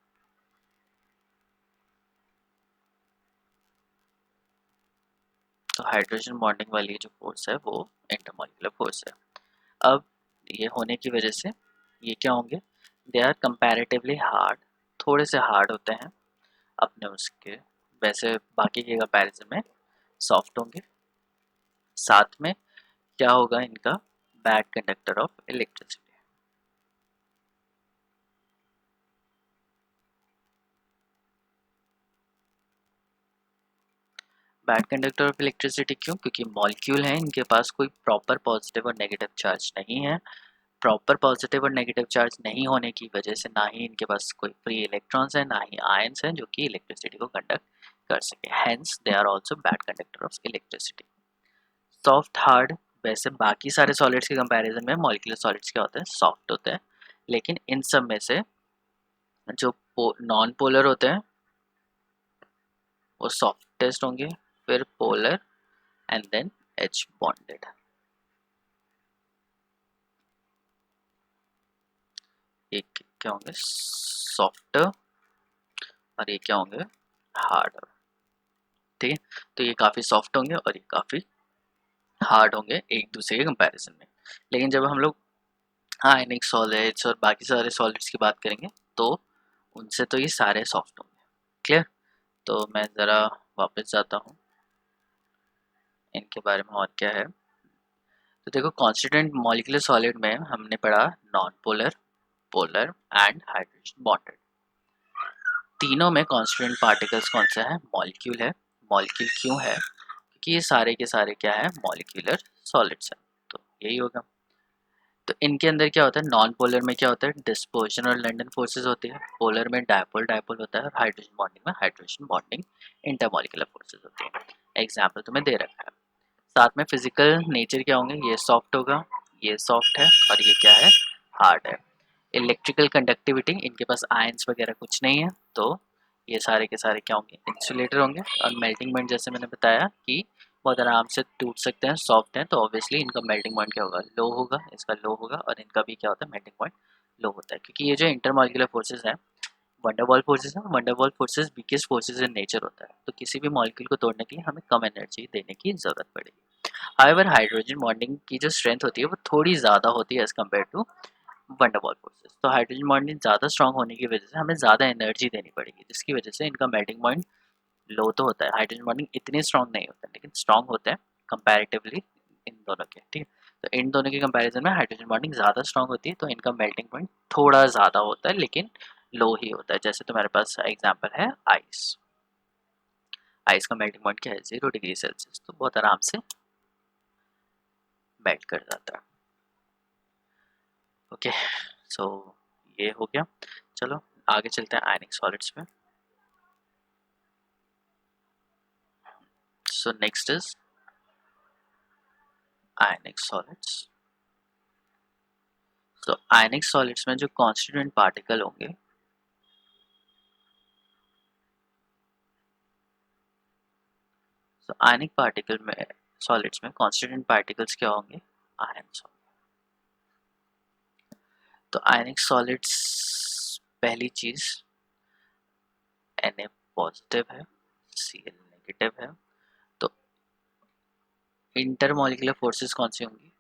तो हाइड्रोजन बॉन्डिंग वाली जो फोर्स है वो इंटरमॉलिक्यूलर फोर्स है। अब ये होने की वजह से ये क्या होंगे, दे आर कंपैरेटिवली हार्ड, थोड़े से हार्ड होते हैं अपने उसके, वैसे बाकी के कंपैरिजन में सॉफ्ट होंगे। साथ में क्या होगा इनका, bad conductor of electricity. Bad conductor of electricity क्यों? क्योंकि मॉलिक्यूल हैं, इनके पास कोई प्रॉपर पॉजिटिव और नेगेटिव चार्ज नहीं है। प्रॉपर पॉजिटिव और नेगेटिव चार्ज नहीं होने की वजह से ना ही इनके पास कोई फ्री इलेक्ट्रॉन्स हैं, ना ही आयंस हैं जो कि इलेक्ट्रिसिटी को कंडक्ट कर सके। Hence they are also bad conductor of electricity. Soft hard, वैसे बाकी सारे सॉलिड्स के कंपैरिजन में मॉलिक्यूलर सॉलिड्स क्या होते हैं? सॉफ्ट होते हैं। लेकिन इन सब में से जो नॉन पोलर होते हैं वो सॉफ्टेस्ट होंगे, फिर polar and then H bonded. ये क्या होंगे? सॉफ्ट, और ये क्या होंगे? हार्ड। ठीक है, तो ये काफ़ी सॉफ्ट होंगे और ये काफ़ी हार्ड होंगे एक दूसरे के कंपैरिजन में। लेकिन जब हम लोग आयनिक सॉलिड्स और बाकी सारे सॉलिड्स की बात करेंगे तो उनसे तो ये सारे सॉफ्ट होंगे। क्लियर? तो मैं ज़रा वापस जाता हूँ, इनके बारे में और क्या है। तो देखो, कॉन्स्टिट्यूएंट मॉलिक्यूलर सॉलिड में हमने पढ़ा non polar, polar and hydrogen bonded. तीनों में कॉन्स्टिट्यूएंट पार्टिकल्स कौन सा है? मॉलिक्यूल है। मॉलिक्यूल क्यों है? क्योंकि ये सारे के सारे क्या है? मॉलिक्यूलर सॉलिड्स हैं, तो यही होगा। तो इनके अंदर क्या होता है? नॉन पोलर में क्या होता है? डिस्पर्शन और लंडन फोर्सेस होती है। पोलर में डायपोल डायपोल होता है, और हाइड्रोजन बॉन्डिंग में हाइड्रोजन बॉन्डिंग इंटरमॉलिक्यूलर फोर्सेस होती है। एग्जाम्पल तुम्हें दे रखा है। साथ में फिजिकल नेचर क्या होंगे? ये सॉफ्ट होगा, ये सॉफ्ट है, और ये क्या है? हार्ड है। इलेक्ट्रिकल कंडक्टिविटी, इनके पास आयंस वगैरह कुछ नहीं है, तो ये सारे के सारे क्या होंगे? इंसुलेटर होंगे। और मेल्टिंग पॉइंट जैसे मैंने बताया कि बहुत आराम से टूट सकते हैं, सॉफ्ट हैं, तो ऑब्वियसली इनका मेल्टिंग पॉइंट क्या होगा? लो होगा, इसका लो होगा, और इनका भी क्या होता है? मेल्टिंग पॉइंट लो होता है। क्योंकि ये जो इंटरमॉलिक्यूलर फोर्सेज हैं, वंडरवॉल फोर्सेज हैं, van der Waals forces weakest forces in nature होता है, तो किसी भी मॉलिक्यूल को तोड़ने के लिए हमें कम एनर्जी देने की ज़रूरत पड़ेगी। हाउएवर हाइड्रोजन बॉन्डिंग की जो स्ट्रेंथ होती है वो थोड़ी ज़्यादा होती है as compare to van der Waals forces. तो हाइड्रोजन बॉन्डिंग ज़्यादा स्ट्रांग होने की वजह से हमें ज़्यादा एनर्जी देनी पड़ेगी, जिसकी वजह से इनका मेल्टिंग पॉइंट लो तो होता है। हाइड्रोजन बॉन्डिंग इतनी स्ट्रांग नहीं होता है, लेकिन स्ट्रांग होते हैं कंपैरेटिवली इन दोनों के। ठीक है, तो इन दोनों के कंपैरिजन में हाइड्रोजन बॉन्डिंग ज़्यादा स्ट्रांग होती है, तो इनका मेल्टिंग पॉइंट थोड़ा ज़्यादा होता है, लेकिन लो ही होता है। जैसे तुम्हारे पास एग्जाम्पल है आइस। आइस का मेल्टिंग पॉइंट क्या है? 0 डिग्री सेल्सियस, तो बहुत आराम से मेल्ट कर जाता है। ओके, सो ये हो गया। चलो आगे चलते हैं आयनिक सॉलिड्स में। So next is ionic solids. तो आयनिक सॉलिड्स में जो कॉन्स्टिट्यूएंट पार्टिकल होंगे, तो आयनिक पार्टिकल में सॉलिड्स में कॉन्स्टिट्यूएंट पार्टिकल्स क्या होंगे? आयंस। तो आयनिक सॉलिड्स, पहली चीज Na पॉजिटिव है, Cl नेगेटिव है, तो इंटरमॉलिक्यूलर फोर्सेस कौन सी होंगी?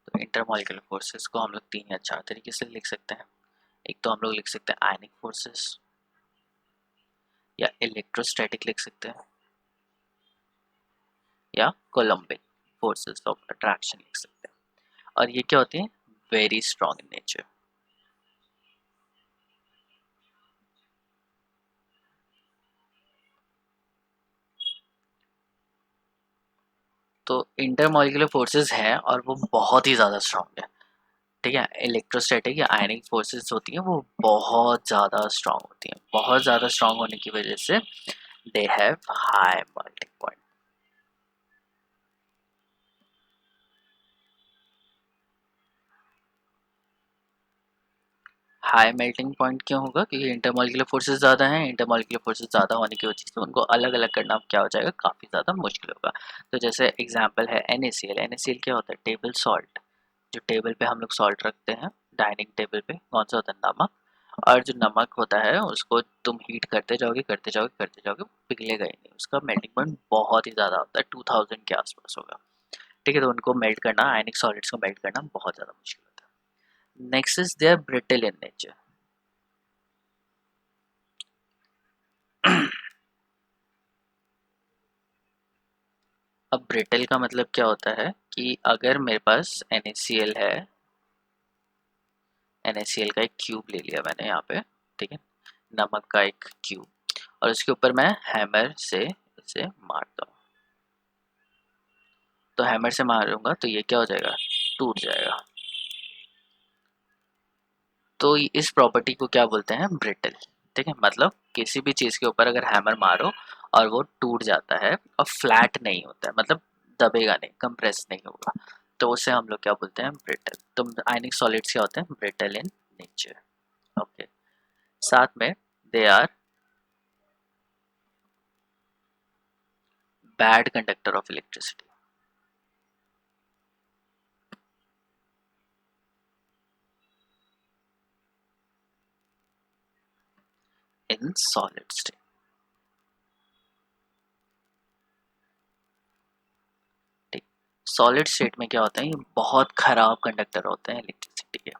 तो इंटरमॉलिक्यूलर फोर्सेस को हम लोग 3 या 4 तरीके से लिख सकते हैं। एक तो हम लोग लिख सकते हैं आयनिक फोर्सेस, या इलेक्ट्रोस्टैटिक लिख सकते हैं, या कोलम्बिक फोर्सेस ऑफ अट्रैक्शन लिख सकते हैं। और ये क्या होती है? Very strong in nature. तो इंटरमॉलिक्यूलर फोर्सेस है और वो बहुत ही ज़्यादा स्ट्रॉन्ग है। ठीक है, इलेक्ट्रोस्टैटिक या आयनिक फोर्सेस होती हैं वो बहुत ज़्यादा स्ट्रॉन्ग होती हैं। बहुत ज़्यादा स्ट्रॉन्ग होने की वजह से they have high melting point. High melting point क्यों होगा? क्योंकि इंटरमॉलिक्यूलर फोर्सेस ज़्यादा हैं। इंटरमॉलिक्यूलर फोर्सेस ज़्यादा होने की वजह से उनको अलग अलग करना क्या हो जाएगा? काफ़ी ज़्यादा मुश्किल होगा। तो जैसे एग्जाम्पल है NaCl। NaCl क्या होता है? Table salt. जो टेबल पे हम लोग सॉल्ट रखते हैं, डाइनिंग टेबल पे, कौन सा होता है? नमक। और जो नमक होता है उसको तुम हीट करते जाओगे करते जाओगे करते जाओगे, पिघलेगा ही नहीं। उसका मेल्टिंग पॉइंट बहुत ही ज़्यादा होता है, 2000 के आसपास होगा। ठीक है, तो उनको मेल्ट करना, आयनिक सॉलिड्स को मेल्ट करना बहुत ज़्यादा मुश्किल होता है। Next is they are brittle in nature. अब ब्रिटल का मतलब क्या होता है कि अगर मेरे पास NaCl है, NaCl का एक क्यूब ले लिया मैंने यहाँ पे, ठीक है, नमक का एक क्यूब, और उसके ऊपर मैं हैमर से इसे मारता हूँ। तो हैमर से मारूंगा तो ये क्या हो जाएगा, टूट जाएगा। तो इस प्रॉपर्टी को क्या बोलते हैं, ब्रिटल। ठीक है, मतलब किसी भी चीज़ के ऊपर अगर हैमर मारो और वो टूट जाता है और फ्लैट नहीं होता है, मतलब दबेगा नहीं, कंप्रेस नहीं होगा, तो उसे हम लोग क्या बोलते हैं, ब्रिटल। तो आयनिक सॉलिड्स क्या होते हैं, ब्रिटल इन नेचर। ओके, साथ में they are bad conductor of electricity in solid state. ठीक, सॉलिड स्टेट में क्या होता है, ये बहुत खराब कंडक्टर होते हैं इलेक्ट्रिसिटी के।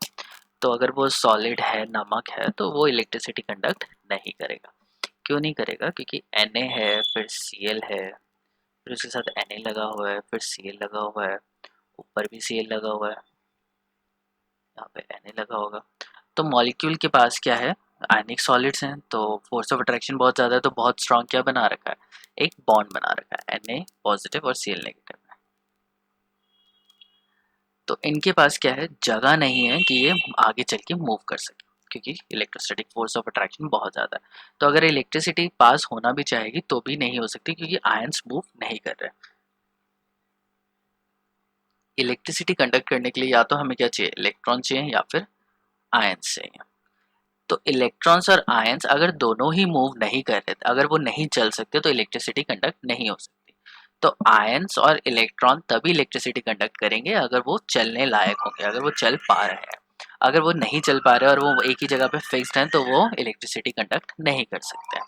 तो अगर वो सॉलिड है, नमक है, तो वो इलेक्ट्रिसिटी कंडक्ट नहीं करेगा। क्यों नहीं करेगा, क्योंकि Na है, फिर Cl है, फिर उसके साथ Na लगा हुआ है, फिर Cl लगा हुआ है, ऊपर भी Cl लगा हुआ है, यहाँ पे Na लगा होगा। तो मॉलिक्यूल के पास क्या है, आयनिक सॉलिड्स हैं, तो फोर्स ऑफ अट्रैक्शन बहुत ज़्यादा है, तो बहुत स्ट्रॉन्ग क्या बना रखा है, एक बॉन्ड बना रखा है Na पॉजिटिव और Cl नेगेटिव में। तो इनके पास क्या है, जगह नहीं है कि ये आगे चल के मूव कर सके, क्योंकि इलेक्ट्रोस्टैटिक फोर्स ऑफ अट्रैक्शन बहुत ज़्यादा है। तो अगर इलेक्ट्रिसिटी पास होना भी चाहेगी तो भी नहीं हो सकती, क्योंकि आयंस मूव नहीं कर रहे। इलेक्ट्रिसिटी कंडक्ट करने के लिए या तो हमें क्या चाहिए, इलेक्ट्रॉन चाहिए या फिर आयंस चाहिए। तो इलेक्ट्रॉन्स और आयंस अगर दोनों ही मूव नहीं कर रहे, अगर वो नहीं चल सकते, तो इलेक्ट्रिसिटी कंडक्ट नहीं हो सकती। तो आयंस और इलेक्ट्रॉन तभी इलेक्ट्रिसिटी कंडक्ट करेंगे अगर वो चलने लायक होंगे, अगर वो चल पा रहे हैं। अगर वो नहीं चल पा रहे और वो एक ही जगह पे फिक्स्ड हैं, तो वो इलेक्ट्रिसिटी कंडक्ट नहीं कर सकते हैं।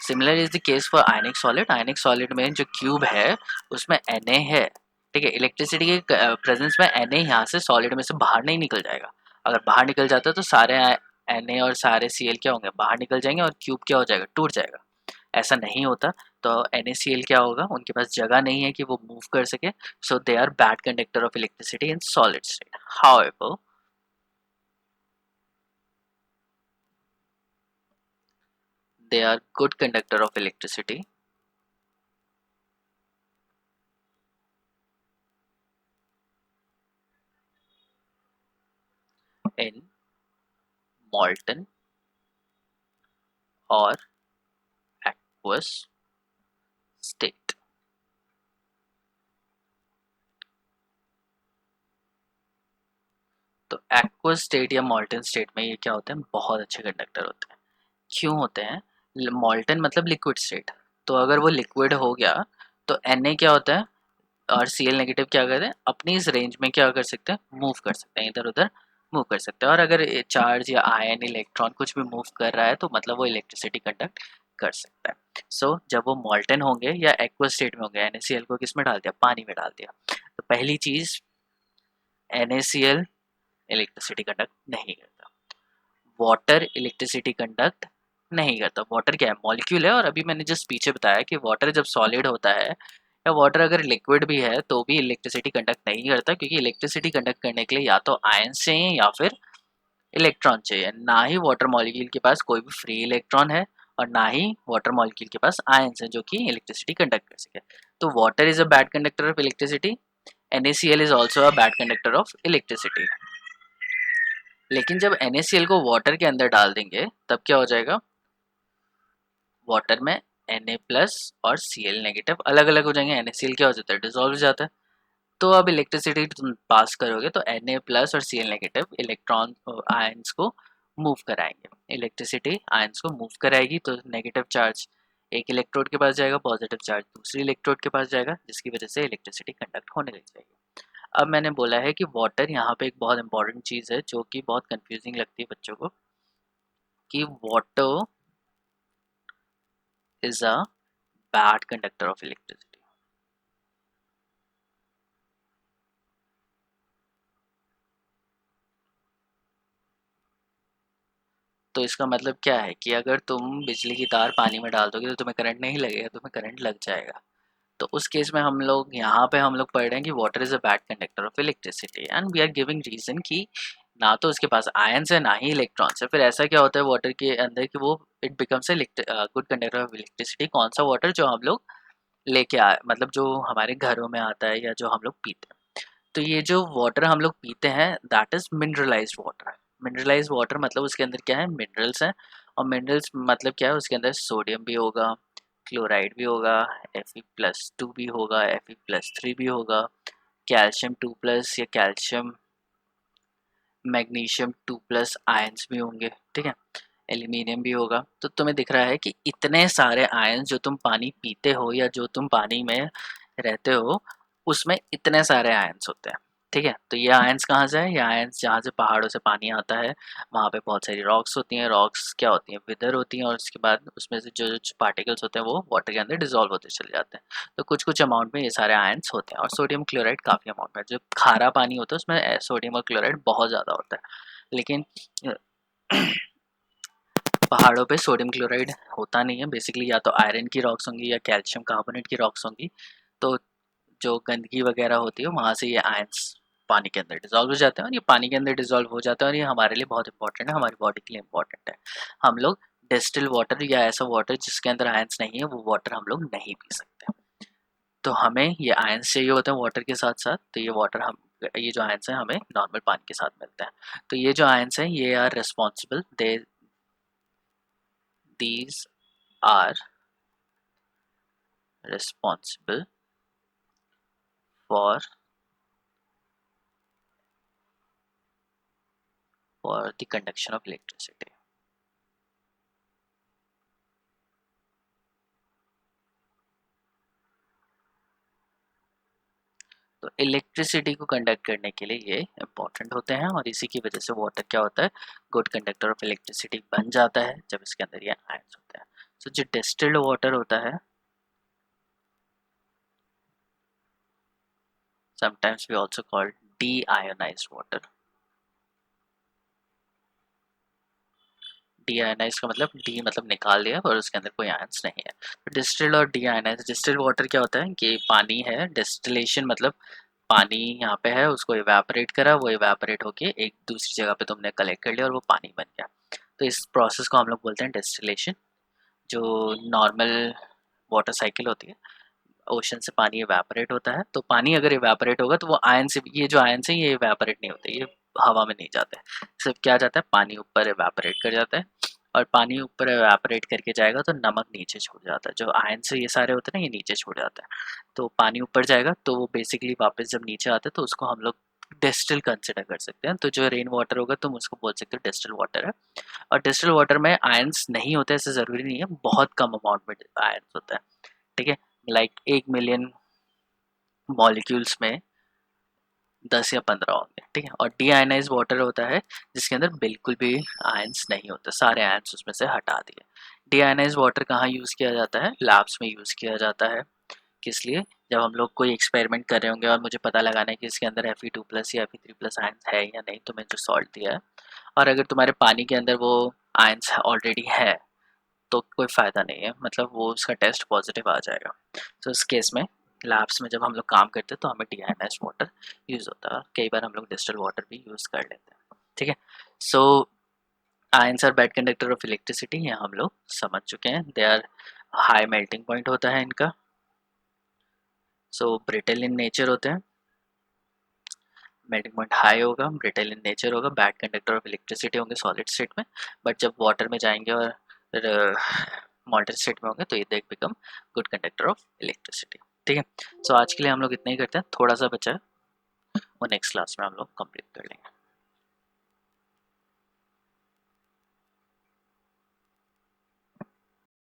Similar is the case for ionic solid. Ionic solid में जो क्यूब है उसमें Na है। ठीक है, इलेक्ट्रिसिटी के प्रेजेंस में Na यहाँ से सॉलिड में से बाहर नहीं निकल जाएगा। अगर बाहर निकल जाता है तो सारे Na और सारे Cl क्या होंगे, बाहर निकल जाएंगे और क्यूब क्या हो जाएगा, टूट जाएगा। ऐसा नहीं होता। तो NaCl क्या होगा, उनके पास जगह नहीं है कि वो मूव कर सके, so they are bad conductor of electricity in solid state. However they are good conductor of electricity in molten or aqueous state। तो एक्वस स्टेट या मॉल्टन स्टेट में ये क्या होते हैं, बहुत अच्छे कंडक्टर होते हैं। क्यों होते हैं, मॉल्टन मतलब लिक्विड स्टेट, तो अगर वो लिक्विड हो गया तो Na क्या होता है और Cl नेगेटिव क्या करते हैं, अपनी इस रेंज में क्या कर सकते हैं, मूव कर सकते हैं, इधर उधर मूव कर सकते हैं। और अगर चार्ज या आयन इलेक्ट्रॉन कुछ भी मूव कर रहा है तो मतलब वो इलेक्ट्रिसिटी कंडक्ट कर सकता है। सो जब वो मॉल्टन होंगे या एक्वस स्टेट में होंगे, NaCl को किस में डाल दिया, पानी में डाल दिया, तो पहली चीज NaCl इलेक्ट्रिसिटी कंडक्ट नहीं करता। वाटर इलेक्ट्रिसिटी कंडक्ट नहीं करता। वाटर क्या है, मॉलिक्यूल है, और अभी मैंने जस्ट पीछे बताया कि वाटर जब सॉलिड होता है या वाटर अगर लिक्विड भी है तो भी इलेक्ट्रिसिटी कंडक्ट नहीं करता, क्योंकि इलेक्ट्रिसिटी कंडक्ट करने के लिए या तो आयंस चाहिए या फिर इलेक्ट्रॉन चाहिए। ना ही वाटर मॉलिक्यूल के पास कोई भी फ्री इलेक्ट्रॉन है और ना ही वाटर मॉलिक्यूल के पास आयंस है जो कि इलेक्ट्रिसिटी कंडक्ट कर सके। तो water is a bad conductor of electricity, NaCl is also a bad conductor of electricity. लेकिन जब NaCl को वाटर के अंदर डाल देंगे तब क्या हो जाएगा, वाटर में Na प्लस और Cl नेगेटिव अलग अलग हो जाएंगे। NaCl क्या हो जाता है, डिजोल्व हो जाता है। तो अब इलेक्ट्रिसिटी तुम पास करोगे तो Na प्लस और Cl नेगेटिव इलेक्ट्रॉन आयंस को मूव कराएंगे। इलेक्ट्रिसिटी आयंस को मूव कराएगी, तो नेगेटिव चार्ज एक इलेक्ट्रोड के पास जाएगा, पॉजिटिव चार्ज दूसरी इलेक्ट्रोड के पास जाएगा, जिसकी वजह से इलेक्ट्रिसिटी कंडक्ट होने लग जाएगी। अब मैंने बोला है कि वाटर यहाँ पे एक बहुत इंपॉर्टेंट चीज़ है जो कि बहुत कंफ्यूजिंग लगती है बच्चों को, कि water is a bad conductor of electricity। तो इसका मतलब क्या है कि अगर तुम बिजली की तार पानी में डाल दोगे तो तुम्हें करंट नहीं लगेगा, तुम्हें करंट लग जाएगा। तो उस केस में हम लोग यहाँ पे हम लोग पढ़ रहे हैं कि water is a bad conductor of electricity, and we are giving reason कि ना तो उसके पास आयंस है ना ही इलेक्ट्रॉन्स है, फिर ऐसा क्या होता है वाटर के अंदर कि वो it becomes a good conductor of electricity. कौन सा वाटर? जो हम लोग लेके आए, मतलब जो हमारे घरों में आता है या जो हम लोग पीते हैं। तो ये जो वाटर हम लोग पीते हैं दैट इज मिनरलाइज्ड वाटर। मिनरलाइज्ड वाटर मतलब उसके अंदर क्या है? मिनरल्स हैं। और मिनरल्स मतलब क्या है? उसके अंदर सोडियम भी होगा, क्लोराइड भी होगा, Fe+2 भी होगा, Fe+3 भी होगा, कैल्शियम 2+ या कैल्शियम मैग्नीशियम 2+ आयंस भी होंगे, ठीक है, एल्यूमिनियम भी होगा। तो तुम्हें दिख रहा है कि इतने सारे आयंस जो तुम पानी पीते हो या जो तुम पानी में रहते हो उसमें इतने सारे आयंस होते हैं, ठीक है। तो ये आयंस कहाँ से है? ये आयंस जहाँ से पहाड़ों से पानी आता है वहाँ पे बहुत सारी रॉक्स होती हैं। रॉक्स क्या होती हैं? विदर होती हैं, और उसके बाद उसमें से जो जो पार्टिकल्स होते हैं वो वाटर के अंदर डिजोल्व होते चले जाते हैं। तो कुछ कुछ अमाउंट में ये सारे आयंस होते हैं, और सोडियम क्लोराइड काफ़ी अमाउंट में। जो खारा पानी होता है उसमें सोडियम और क्लोराइड बहुत ज़्यादा होता है, लेकिन पहाड़ों पे सोडियम क्लोराइड होता नहीं है। बेसिकली या तो आयरन की रॉक्स होंगी या कैल्शियम कार्बोनेट की रॉक्स होंगी। तो जो गंदगी वगैरह होती है वहाँ से ये आयंस पानी के अंदर डिजॉल्व हो जाते हैं, और ये पानी के अंदर डिजॉल्व हो जाता है, और ये हमारे लिए बहुत इंपॉर्टेंट है, हमारी बॉडी के लिए इंपॉर्टेंट है। हम लोग डिस्टिल वाटर या ऐसा वाटर जिसके अंदर आयंस नहीं है वो वाटर हम लोग नहीं पी सकते। तो हमें ये आयंस चाहिए होते हैं वाटर के साथ साथ। तो ये जो आयंस हैं हमें नॉर्मल पानी के साथ मिलते हैं। तो ये जो आयंस हैं ये are responsible, they these are responsible for the conduction of electricity। तो इलेक्ट्रिसिटी को कंडक्ट करने के लिए ये इंपॉर्टेंट होते हैं, और इसी की वजह से वाटर क्या होता है? गुड कंडक्टर ऑफ इलेक्ट्रिसिटी बन जाता है जब इसके अंदर ये आयंस होते हैं। सो जो डिस्टिल्ड वाटर होता है, sometimes we also call deionized water। डीआयनाइज का मतलब डी मतलब निकाल दिया और उसके अंदर कोई आयंस नहीं है। तो डिस्टिल्ड और डीआयनाइज, डिस्टिल्ड वाटर क्या होता है कि पानी है, डिस्टिलेशन मतलब पानी यहाँ पे है, उसको इवेपोरेट करा, वो इवेपोरेट होके एक दूसरी जगह पे तुमने कलेक्ट कर लिया और वो पानी बन गया। तो इस प्रोसेस को हम लोग बोलते हैं डिस्टिलेशन। जो नॉर्मल वाटर साइकिल होती है, ओशन से पानी इवेपोरेट होता है। तो पानी अगर इवेपोरेट होगा तो वो आयन से, ये जो आयन है ये इवेपोरेट नहीं होते, ये हवा में नहीं जाते, सिर्फ क्या जाता है? पानी ऊपर इवेपोरेट कर जाता है, और पानी ऊपर इवेपोरेट करके जाएगा तो नमक नीचे छूट जाता है। जो आयन से ये सारे होते हैं ना ये नीचे छूट जाता है। तो पानी ऊपर जाएगा तो वो बेसिकली वापस जब नीचे आता है तो उसको हम लोग डिस्टिल कंसिडर कर सकते हैं। तो जो रेन वाटर होगा तुम उसको बोल सकते हो डिस्टिल वाटर है। और डिस्टिल वाटर में आयंस नहीं होते ऐसे ज़रूरी नहीं है, बहुत कम अमाउंट में आयंस होता है, ठीक है। लाइक 1 मिलियन मॉलिक्यूल्स में 10 या 15 होंगे, ठीक है। और डीआयनाइज वाटर होता है जिसके अंदर बिल्कुल भी आयंस नहीं होते, सारे आयंस उसमें से हटा दिए। डीआयनाइज वाटर कहाँ यूज़ किया जाता है? लैब्स में यूज़ किया जाता है। किस लिए? जब हम लोग कोई एक्सपेरिमेंट कर रहे होंगे और मुझे पता लगाना है कि इसके अंदर Fe2+ या Fe3+ आयंस है या नहीं, तो मैंने जो सॉल्ट दिया है, और अगर तुम्हारे पानी के अंदर वो आयंस ऑलरेडी है तो कोई फ़ायदा नहीं है, मतलब वो उसका टेस्ट पॉजिटिव आ जाएगा। तो इस केस में लैब्स में जब हम लोग काम करते हैं तो हमें डीआयनाइज्ड वाटर यूज़ होता है, कई बार हम लोग डिस्टिल वाटर भी यूज़ कर लेते हैं, ठीक है। So ions are bad conductor of electricity, ये हम लोग समझ चुके हैं। They are high melting point होता है इनका। सो ब्रिटल इन नेचर होते हैं, मेल्टिंग पॉइंट हाई होगा, ब्रिटल इन नेचर होगा, बैड कंडक्टर ऑफ इलेक्ट्रिसिटी होंगे सॉलिड स्टेट में। बट जब वाटर में जाएंगे और मॉल्टेन स्टेट में होंगे तो ये देख become good conductor of electricity, ठीक है। सो आज के लिए हम लोग इतना ही करते हैं, थोड़ा सा बचा है वो नेक्स्ट क्लास में हम लोग कंप्लीट कर लेंगे।